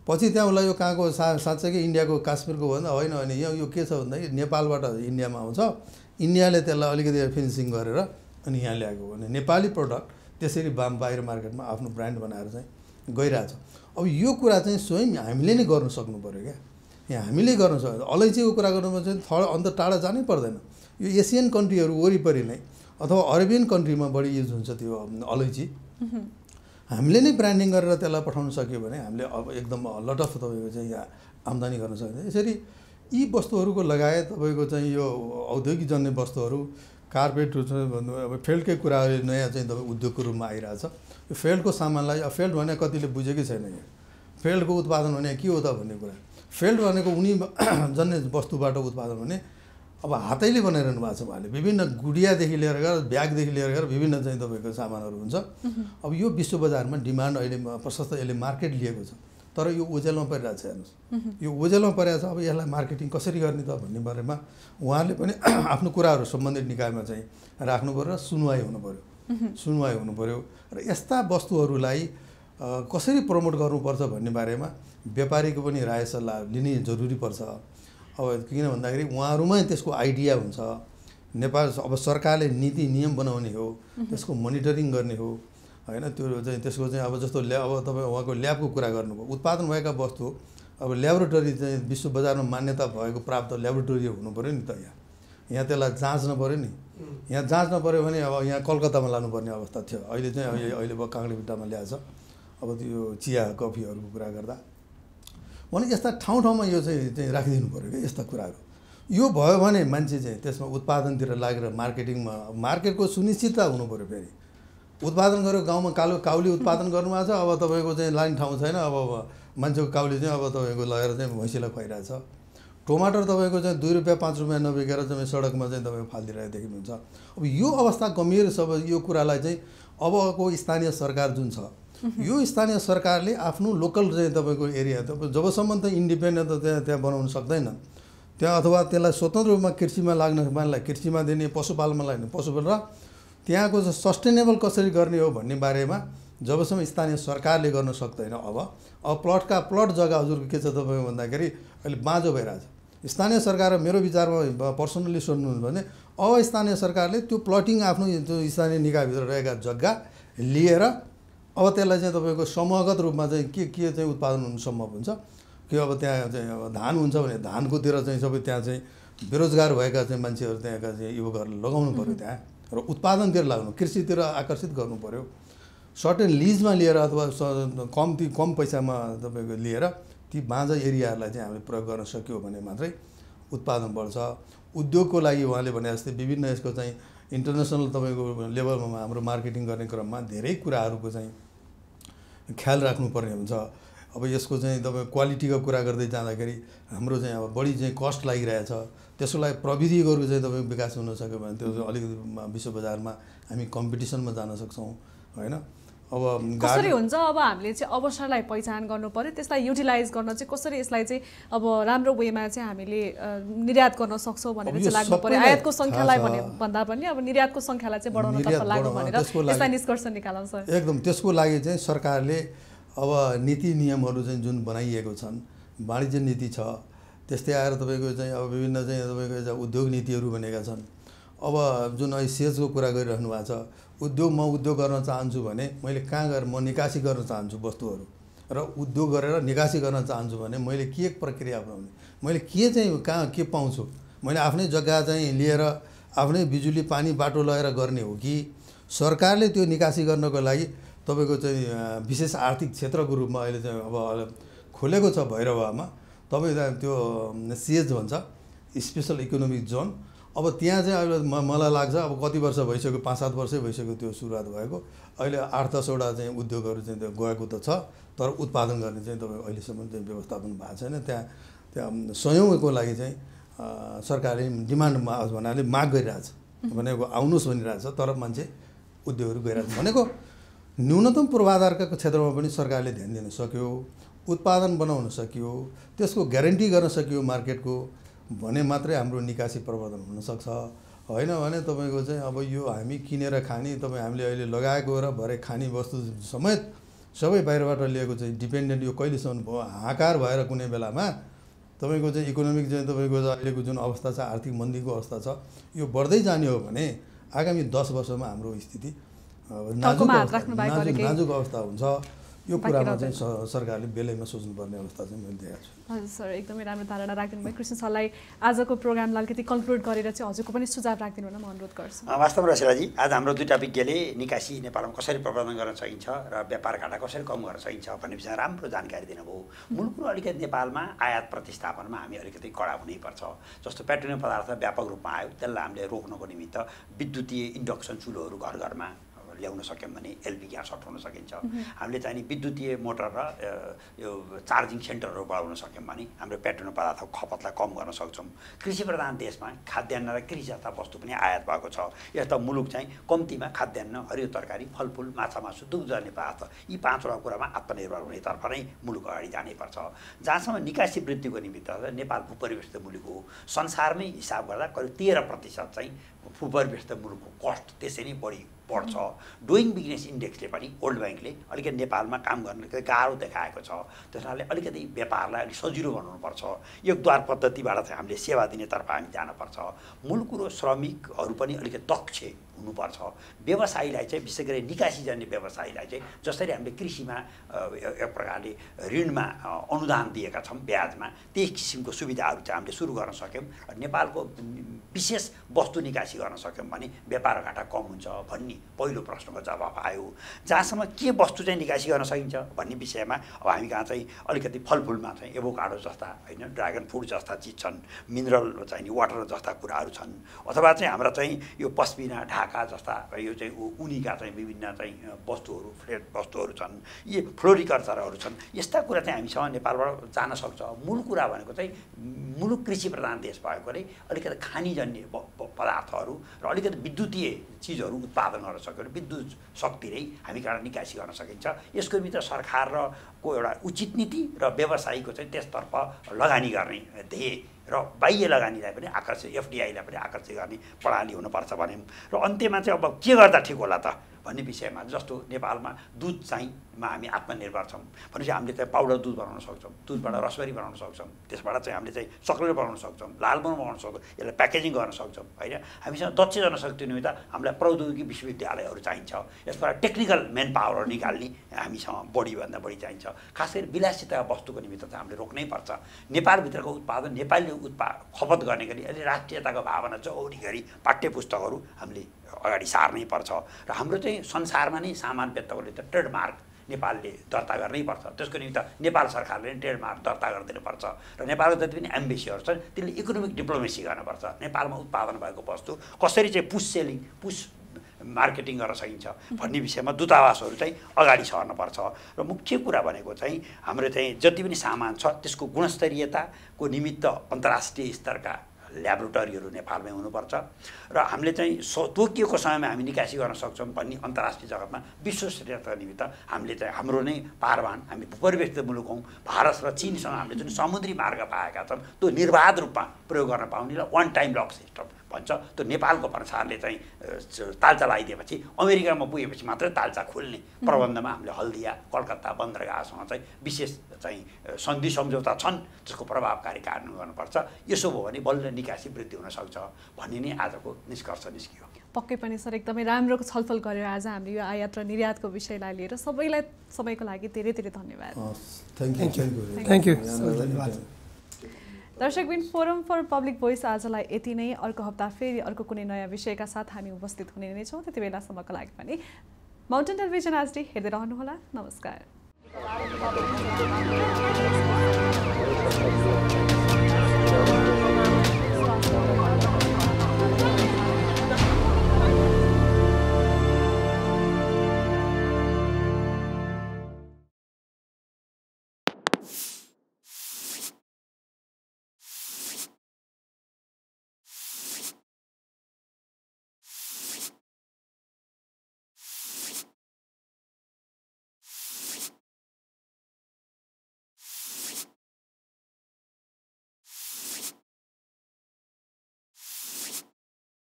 पछि त्यहाँ उसलाई यो कहाँको साँच्चै इन्डियाको काश्मीरको भन्दा होइन होइन यो के छ भन्दाखेरि नेपालबाट इन्डियामा आउँछ, इन्डियाले त्यसलाई अलिकति फिनिसिङ गरेर अनि यहाँ ल्याएको भने नेपाली प्रडक्ट त्यसरी बाहिर मार्केटमा आफ्नो ब्रान्ड बनाएर चाहिँ गइरहेछ। अब यो कुरा चाहिँ स्वयं हामीले नै गर्नु सक्नु पऱ्यो क्या, यहाँ हामीले गर्न सक्छ। अलैँचीको कुरा गर्नुमा चाहिँ अन्त टाढा जानै पर्दैन। यो एसियन कन्ट्रीहरू वरिपरि नै अथवा अरेबियन कन्ट्रीमा बढी युज हुन्छ त्यो अलैँची। हामीले नै ब्रान्डिङ गरेर त्यसलाई पठाउन सक्यो भने हामीले अब एकदम लट अफ तपाईँको चाहिँ यहाँ आम्दानी गर्न सक्छ। यसरी यी वस्तुहरूको लगायत तपाईँको चाहिँ यो औद्योगिकजन्य वस्तुहरू कार्पेटहरू चाहिँ भन्नु अब फेल्डकै कुराहरू नयाँ चाहिँ तपाईँ उद्योगको रूपमा आइरहेछ। यो फेल्डको सामानलाई अब फेल्ड भने कतिले बुझेकै छैन। यहाँ फेल्डको उत्पादन भने के हो त भन्ने कुरा, फेल्ड भनेको उनी जन्य वस्तुबाट उत्पादन भने अब हातैले बनाइरहनु भएको छ उहाँले। विभिन्न गुडियादेखि लिएर गएर ब्यागदेखि लिएर गएर विभिन्न चाहिँ तपाईँको सामानहरू हुन्छ। अब यो विश्व बजारमा डिमान्ड अहिले प्रशस्त यसले मार्केट लिएको छ, तर यो ओझेलमा परिरहेको छ। हेर्नुहोस् यो ओझेलमा परिरहेको छ। अब यसलाई मार्केटिङ कसरी गर्ने त भन्ने बारेमा उहाँले पनि आफ्नो कुराहरू सम्बन्धित निकायमा चाहिँ राख्नु पऱ्यो र सुनवाई हुनु पऱ्यो र यस्ता वस्तुहरूलाई कसरी प्रमोट गर्नुपर्छ भन्ने बारेमा व्यापारीको पनि राय सल्लाह लिने जरुरी पर्छ। अब किन भन्दाखेरि उहाँहरूमै त्यसको आइडिया हुन्छ। नेपाल अब सरकारले नीति नियम बनाउने हो, त्यसको मोनिटरिङ गर्ने हो होइन। त्यो चाहिँ त्यसको चाहिँ अब जस्तो अब तपाईँ उहाँको ल्याबको कुरा गर्नुभयो, उत्पादन भएका वस्तु अब ल्याबोरेटरी चाहिँ विश्व बजारमा मान्यता भएको प्राप्त ल्याबोरेटरी हुनु पऱ्यो नि त। यहाँ त्यसलाई जाँच्न पऱ्यो नि। यहाँ जाँच्न पऱ्यो भने अब यहाँ कलकत्तामा लानुपर्ने अवस्था थियो। अहिले चाहिँ अहिले काँक्रेबिट्टामा ल्याएछ। अब त्यो चिया कफीहरूको कुरा गर्दा भने यस्ता ठाउँ यो चाहिँ राखिदिनु पऱ्यो क्या यस्ता कुराहरू। यो भयो भने मान्छे चाहिँ त्यसमा उत्पादनतिर लागेर मार्केटको सुनिश्चितता हुनु पऱ्यो। फेरि उत्पादन गरेर गाउँमा काउली उत्पादन गर्नुभएको छ, अब तपाईँको चाहिँ लाने ठाउँ छैन। अब मान्छेको काउली चाहिँ अब तपाईँको लगेर चाहिँ भैँसीलाई खुवाइरहेछ। टमाटर तपाईँको चाहिँ 2 रुपियाँ 5 रुपियाँ नबिकेर चाहिँ सडकमा चाहिँ तपाईँको फालिदिरहेको देख्नुहुन्छ। अब यो अवस्था गम्भीर सब यो कुरालाई चाहिँ अबको स्थानीय सरकार जुन छ यो स्थानीय सरकारले आफ्नो लोकल चाहिँ तपाईँको एरिया जबसम्म त इन्डिपेन्डेन्ट त्यहाँ बनाउन सक्दैन, त्यहाँ अथवा त्यसलाई स्वतन्त्र रूपमा कृषिमा लाग्न मानलाई कृषिमा दिने, पशुपालनमा लाग्ने पशुपालन र त्यहाँको सस्टेनेबल कसरी गर्ने हो भन्ने बारेमा जबसम्म स्थानीय सरकारले गर्न सक्दैन। अब प्लट जग्गा हजुरको के छ तपाईँको भन्दाखेरि अहिले बाँझो भइरहेछ। स्थानीय सरकार मेरो विचारमा पर्सनल्ली सोध्नुहुन्छ भने अब स्थानीय सरकारले त्यो प्लटिङ आफ्नो जो स्थानीय निकायभित्र रहेका जग्गा लिएर अब त्यसलाई चाहिँ तपाईँको समूहगत रूपमा चाहिँ के चाहिँ उत्पादन हुनु सम्भव हुन्छ कि अब त्यहाँ चाहिँ अब धान हुन्छ भने धानकोतिर चाहिँ सबै त्यहाँ चाहिँ बेरोजगार भएका चाहिँ मान्छेहरू त्यहाँका चाहिँ युवकहरूले लगाउनु पऱ्यो त्यहाँ र उत्पादनतिर लाग्नु, कृषितिर आकर्षित गर्नु पऱ्यो। सर्टेन लिजमा लिएर अथवा कम पैसामा तपाईँको लिएर ती बाँझा एरियाहरूलाई चाहिँ हामीले प्रयोग गर्न सक्यो भने मात्रै उत्पादन बढ्छ। उद्योगको लागि उहाँले भने जस्तै विभिन्न यसको चाहिँ इन्टरनेसनल तपाईँको लेभलमा हाम्रो मार्केटिङ गर्ने क्रममा धेरै कुराहरूको चाहिँ ख्याल राख्नुपर्ने हुन्छ। अब यसको चाहिँ तपाईँ क्वालिटीको कुरा गर्दै जाँदाखेरि हाम्रो चाहिँ अब बढी चाहिँ कस्ट लागिरहेछ, त्यसको लागि प्रविधिहरू चाहिँ तपाईँको विकास हुन सक्यो भने त्यो अलिकति विश्व बजारमा हामी कम्पिटिसनमा जान सक्छौँ होइन। अब कसरी हुन्छ अब हामीले चाहिँ अवसरलाई पहिचान गर्नु पर्यो, त्यसलाई युटिलाइज गर्न चाहिँ कसरी यसलाई चाहिँ अब राम्रो वेमा चाहिँ हामीले निर्यात गर्न सक्छौँ भनेर चाहिँ लाग्नु पर्यो। आयातको सङ्ख्यालाई भन्दा पनि अब निर्यातको सङ्ख्यालाई चाहिँ बढाउनतर्फ लाग्नु भनेर यसलाई निष्कर्ष निकालौँ सर। एकदम त्यसको लागि चाहिँ सरकारले अब नीति नियमहरू चाहिँ जुन बनाइएको छन्, वाणिज्य नीति छ, त्यस्तै आएर तपाईँको चाहिँ अब विभिन्न चाहिँ तपाईँको उद्योग नीतिहरू भनेका छन्। अब जुन अहिले सेजको कुरा गरिरहनु भएको छ, म उद्योग गर्न चाहन्छु भने मैले कहाँ गएर म निकासी गर्न चाहन्छु वस्तुहरू र उद्योग गरेर निकासी गर्न चाहन्छु भने मैले के प्रक्रिया अपनाउने, मैले के चाहिँ कहाँ के पाउँछु, मैले आफ्नै जग्गा चाहिँ लिएर आफ्नै बिजुली पानी बाटो लगेर गर्ने हो कि सरकारले त्यो निकासी गर्नको लागि तपाईँको चाहिँ विशेष आर्थिक क्षेत्रको रूपमा अहिले चाहिँ अब खोलेको छ भैरवामा तपाईँ त्यो सिएज भन्छ स्पेसल इकोनोमिक जोन। अब त्यहाँ चाहिँ अहिले मलाई लाग्छ अब कति वर्ष भइसक्यो, 5-7 वर्षै भइसक्यो त्यो सुरुवात भएको। अहिले 8-10वटा चाहिँ उद्योगहरू चाहिँ त्यो गएको त छ, तर उत्पादन गर्ने चाहिँ तपाईँ अहिलेसम्म चाहिँ व्यवस्थापन भएको छैन। त्यहाँ सयौँको लागि चाहिँ सरकारले डिमान्ड भन्नाले माग गरिरहेछ, भनेको आउनुहोस् भनिरहेछ, तर मान्छे उद्योगहरू गइरहेछ। भनेको न्यूनतम पूर्वाधारका क्षेत्रमा पनि सरकारले ध्यान दिन सक्यो, उत्पादन बनाउन सकियो, त्यसको ग्यारेन्टी गर्न सकियो मार्केटको भने मात्रै हाम्रो निकासी प्रवर्धन हुनसक्छ। होइन भने तपाईँको चाहिँ अब यो हामी किनेर खाने, तपाईँ हामीले अहिले लगाएको र भरे खाने वस्तु समेत सबै बाहिरबाट लिएको चाहिँ डिपेन्डेन्ट यो कहिलेसम्म भयो हाहाकार भएर कुनै बेलामा तपाईँको चाहिँ इकोनोमिक चाहिँ तपाईँको अहिलेको जुन अवस्था छ, आर्थिक मन्दीको अवस्था छ, यो बढ्दै जाने हो भने आगामी 10 वर्षमा हाम्रो स्थिति नाजुक अवस्था हुन्छ। यो कुरामा चाहिँ सरकारले बेलैमा सोच्नुपर्ने अवस्था चाहिँ मैले देखाएको छु। हजुर सर, एकदमै राम्रो धारणा राखिदिनु भयो। कृष्ण सरलाई आजको प्रोग्रामलाई अलिकति कन्क्लुड गरेर चाहिँ हजुरको पनि सुझाव राखिदिनु हुन म अनुरोध गर्छु। वास्तवमा रसिलाजी, आज हाम्रो दुईटा विज्ञले निकासी नेपालमा कसरी प्रवर्धन गर्न सकिन्छ र व्यापार घाटा कसरी कम गर्न सकिन्छ भन्ने विषयमा राम्रो जानकारी दिनुभयो। मूल कुरो अलिकति नेपालमा आयात प्रतिस्थापनमा हामी अलिकति कडा हुनैपर्छ। जस्तो पेट्रोलियम पदार्थ व्यापक रूपमा आयो, त्यसलाई हामीले रोक्नको निमित्त विद्युतीय इन्डक्सन चुलोहरू घर घरमा ल्याउन सक्यौँ भने एलपी ग्यास हटाउन सकिन्छ। हामीले चाहिँ विद्युतीय मोटर र यो चार्जिङ सेन्टरहरू बढाउन सक्यौँ भने हाम्रो पेट्रोलियम पदार्थको खपतलाई कम गर्न सक्छौँ। कृषि प्रधान देशमा खाद्यान्न र कृषि जस्ता वस्तु पनि आयात भएको छ। यस्ता मुलुक चाहिँ कम्तीमा खाद्यान्न, हरियो तरकारी, फलफुल, माछा मासु, दुग्धजन्य पदार्थ यी 5वटा कुरामा आत्मनिर्भर हुनेतर्फ नै मुलुक अगाडि जानैपर्छ। जहाँसम्म निकासी वृद्धिको निमित्त नेपाल भूपरिवेष्ठित मुलुक हो। संसारमै हिसाब गर्दा करिब 13% चाहिँ भूपरिवेष्ठित मुलुकको कस्ट त्यसै नै बढ्छ। डुइङ बिजनेस इन्डेक्सले पनि वर्ल्ड ब्याङ्कले अलिकति नेपालमा काम गर्ने गाह्रो देखाएको छ। त्यस कारणले अलिकति व्यापारलाई अलिक सजिलो बनाउनुपर्छ। एकद्वार पद्धतिबाट चाहिँ हामीले सेवा दिनेतर्फ हामी जानपर्छ। मूल कुरो श्रमिकहरू पनि अलिकति दक्ष हुनुपर्छ। व्यवसायीलाई चाहिँ विशेष गरी निकासीजन्य व्यवसायीलाई चाहिँ जसरी हामीले कृषिमा एक प्रकारले ऋणमा अनुदान दिएका छौँ ब्याजमा, त्यही किसिमको सुविधाहरू चाहिँ हामीले सुरु गर्न सक्यौँ। नेपालको विशेष वस्तु निकासी गर्न सक्यौँ भने व्यापार घाटा कम हुन्छ भन्ने पहिलो प्रश्नको जवाफ आयो। जहाँसम्म के वस्तु चाहिँ निकासी गर्न सकिन्छ भन्ने विषयमा अब हामी कहाँ चाहिँ अलिकति फलफुलमा चाहिँ एभोकाडो जस्ता होइन, ड्रागन फ्रुट जस्ता चिज छन्, मिनरल चाहिँ वाटर जस्ता कुराहरू छन्, अथवा चाहिँ हाम्रा चाहिँ यो पस्मिना, ढाका जस्ता यो चाहिँ उनीका चाहिँ विभिन्न चाहिँ वस्तुहरू, फ्लेट वस्तुहरू छन्, यी फ्लोरिकल्चरहरू छन्। यस्ता कुरा चाहिँ हामीसँग नेपालबाट जान सक्छ। मूल कुरा भनेको चाहिँ मुलुक कृषि प्रधान देश भएकोले अलिकति खानीजन्य पदार्थहरू र अलिकति विद्युतीय चिजहरू उत्पादन गर्न सक्यो भने विद्युत शक्ति नै हामी कहाँ निकासी गर्न सकिन्छ। यसको निमित्त सरकार र को एउटा उचित नीति र व्यवसायीको चाहिँ त्यसतर्फ लगानी गर्ने ध्येय र बाह्य लगानीलाई पनि आकर्षित, एफडिआईलाई पनि आकर्षित गर्ने प्रणाली हुनुपर्छ भन्यौँ। र अन्त्यमा चाहिँ अब के गर्दा ठिक होला त भन्ने विषयमा जस्तो नेपालमा दुध चाहिँ हामी आत्मनिर्भर छौँ भनेपछि हामीले चाहिँ पाउडर दुध बनाउन सक्छौँ, दुधबाट रसबेरी बनाउन सक्छौँ, त्यसबाट चाहिँ हामीले चाहिँ चक्लेट बनाउन सक्छौँ, लालमोहन बनाउन सक्छौँ, यसलाई प्याकेजिङ गर्न सक्छौँ होइन। हामीसँग दक्ष जनशक्ति निमित्त हामीलाई प्रौद्योगिकी विश्वविद्यालयहरू चाहिन्छ। यसबाट टेक्निकल मेन पावर निकाल्ने हामीसँग बढीभन्दा बढी चाहिन्छ। खास गरी विलासिता वस्तुको निमित्त चाहिँ हामीले रोक्नै पर्छ। नेपालभित्रको उत्पादन नेपालले खपत गर्ने गरी अहिले राष्ट्रियताको भावना जोडी गरी पाठ्य पुस्तकहरू हामीले अगाडि सार्नै पर्छ। र हाम्रो चाहिँ संसारमा नै सामान बेच्दाको त ट्रेडमार्क नेपालले दर्ता गर्नै पर्छ। त्यसको निमित्त नेपाल सरकारले ट्रेडमार्क दर्ता गरिदिनुपर्छ र नेपालको जति पनि एम्बेसीहरू छन् त्यसले इकोनोमिक डिप्लोमेसी गर्नुपर्छ। नेपालमा उत्पादन भएको वस्तु कसरी चाहिँ पुस सेलिङ, पुस मार्केटिङ गर्न सकिन्छ भन्ने विषयमा दूतावासहरू चाहिँ अगाडि सर्नुपर्छ। र मुख्य कुरा भनेको चाहिँ हाम्रो चाहिँ जति पनि सामान छ त्यसको गुणस्तरीयताको निमित्त अन्तर्राष्ट्रिय स्तरका ल्याबोरेटरीहरू नेपालमै हुनुपर्छ। र हामीले चाहिँ तोकिएको समयमा हामी निकासी गर्न सक्छौँ भन्ने अन्तर्राष्ट्रिय जगतमा विश्वस्तरीयताको निमित्त हामीले चाहिँ हाम्रो नै पारवान, हामी भूपरिवेष्ठित मुलुक हौँ, भारत र चीनसँग हामीले जुन समुद्री मार्ग पाएका छौँ त्यो निर्बाध रूपमा प्रयोग गर्न पाउने र वान टाइम लक सिस्टम भन्छ त्यो नेपालको प्रशासनले चाहिँ तालचा लगाइदिएपछि अमेरिकामा पुगेपछि मात्रै तालचा खोल्ने प्रबन्धमा हामीले हल्दिया कलकत्ता बन्दरगाहसँग चाहिँ विशेष चाहिँ सन्धि सम्झौता छन् जसको प्रभावकारी कार्यान्वयन गर्नुपर्छ। यसो भयो भने बल्ल निकासी वृद्धि हुनसक्छ भन्ने नै आजको निष्कर्ष निस्कियो। पक्कै पनि सर एकदमै राम्रो छलफल गर्यो आज हामीले यो आयात र निर्यातको विषयलाई लिएर। सबैलाई समयको लागि धेरै धेरै धन्यवाद। Thank you. दर्शकबिन फोरम फर पब्लिक भोइस आजलाई यति नै। अर्को हप्ता फेरि अर्को कुनै नयाँ विषयका साथ हामी उपस्थित हुने नै छौँ। त्यति बेलासम्मको लागि पनि माउन्टेन टेलिभिजन HD हेर्दै रहनुहोला। नमस्कार।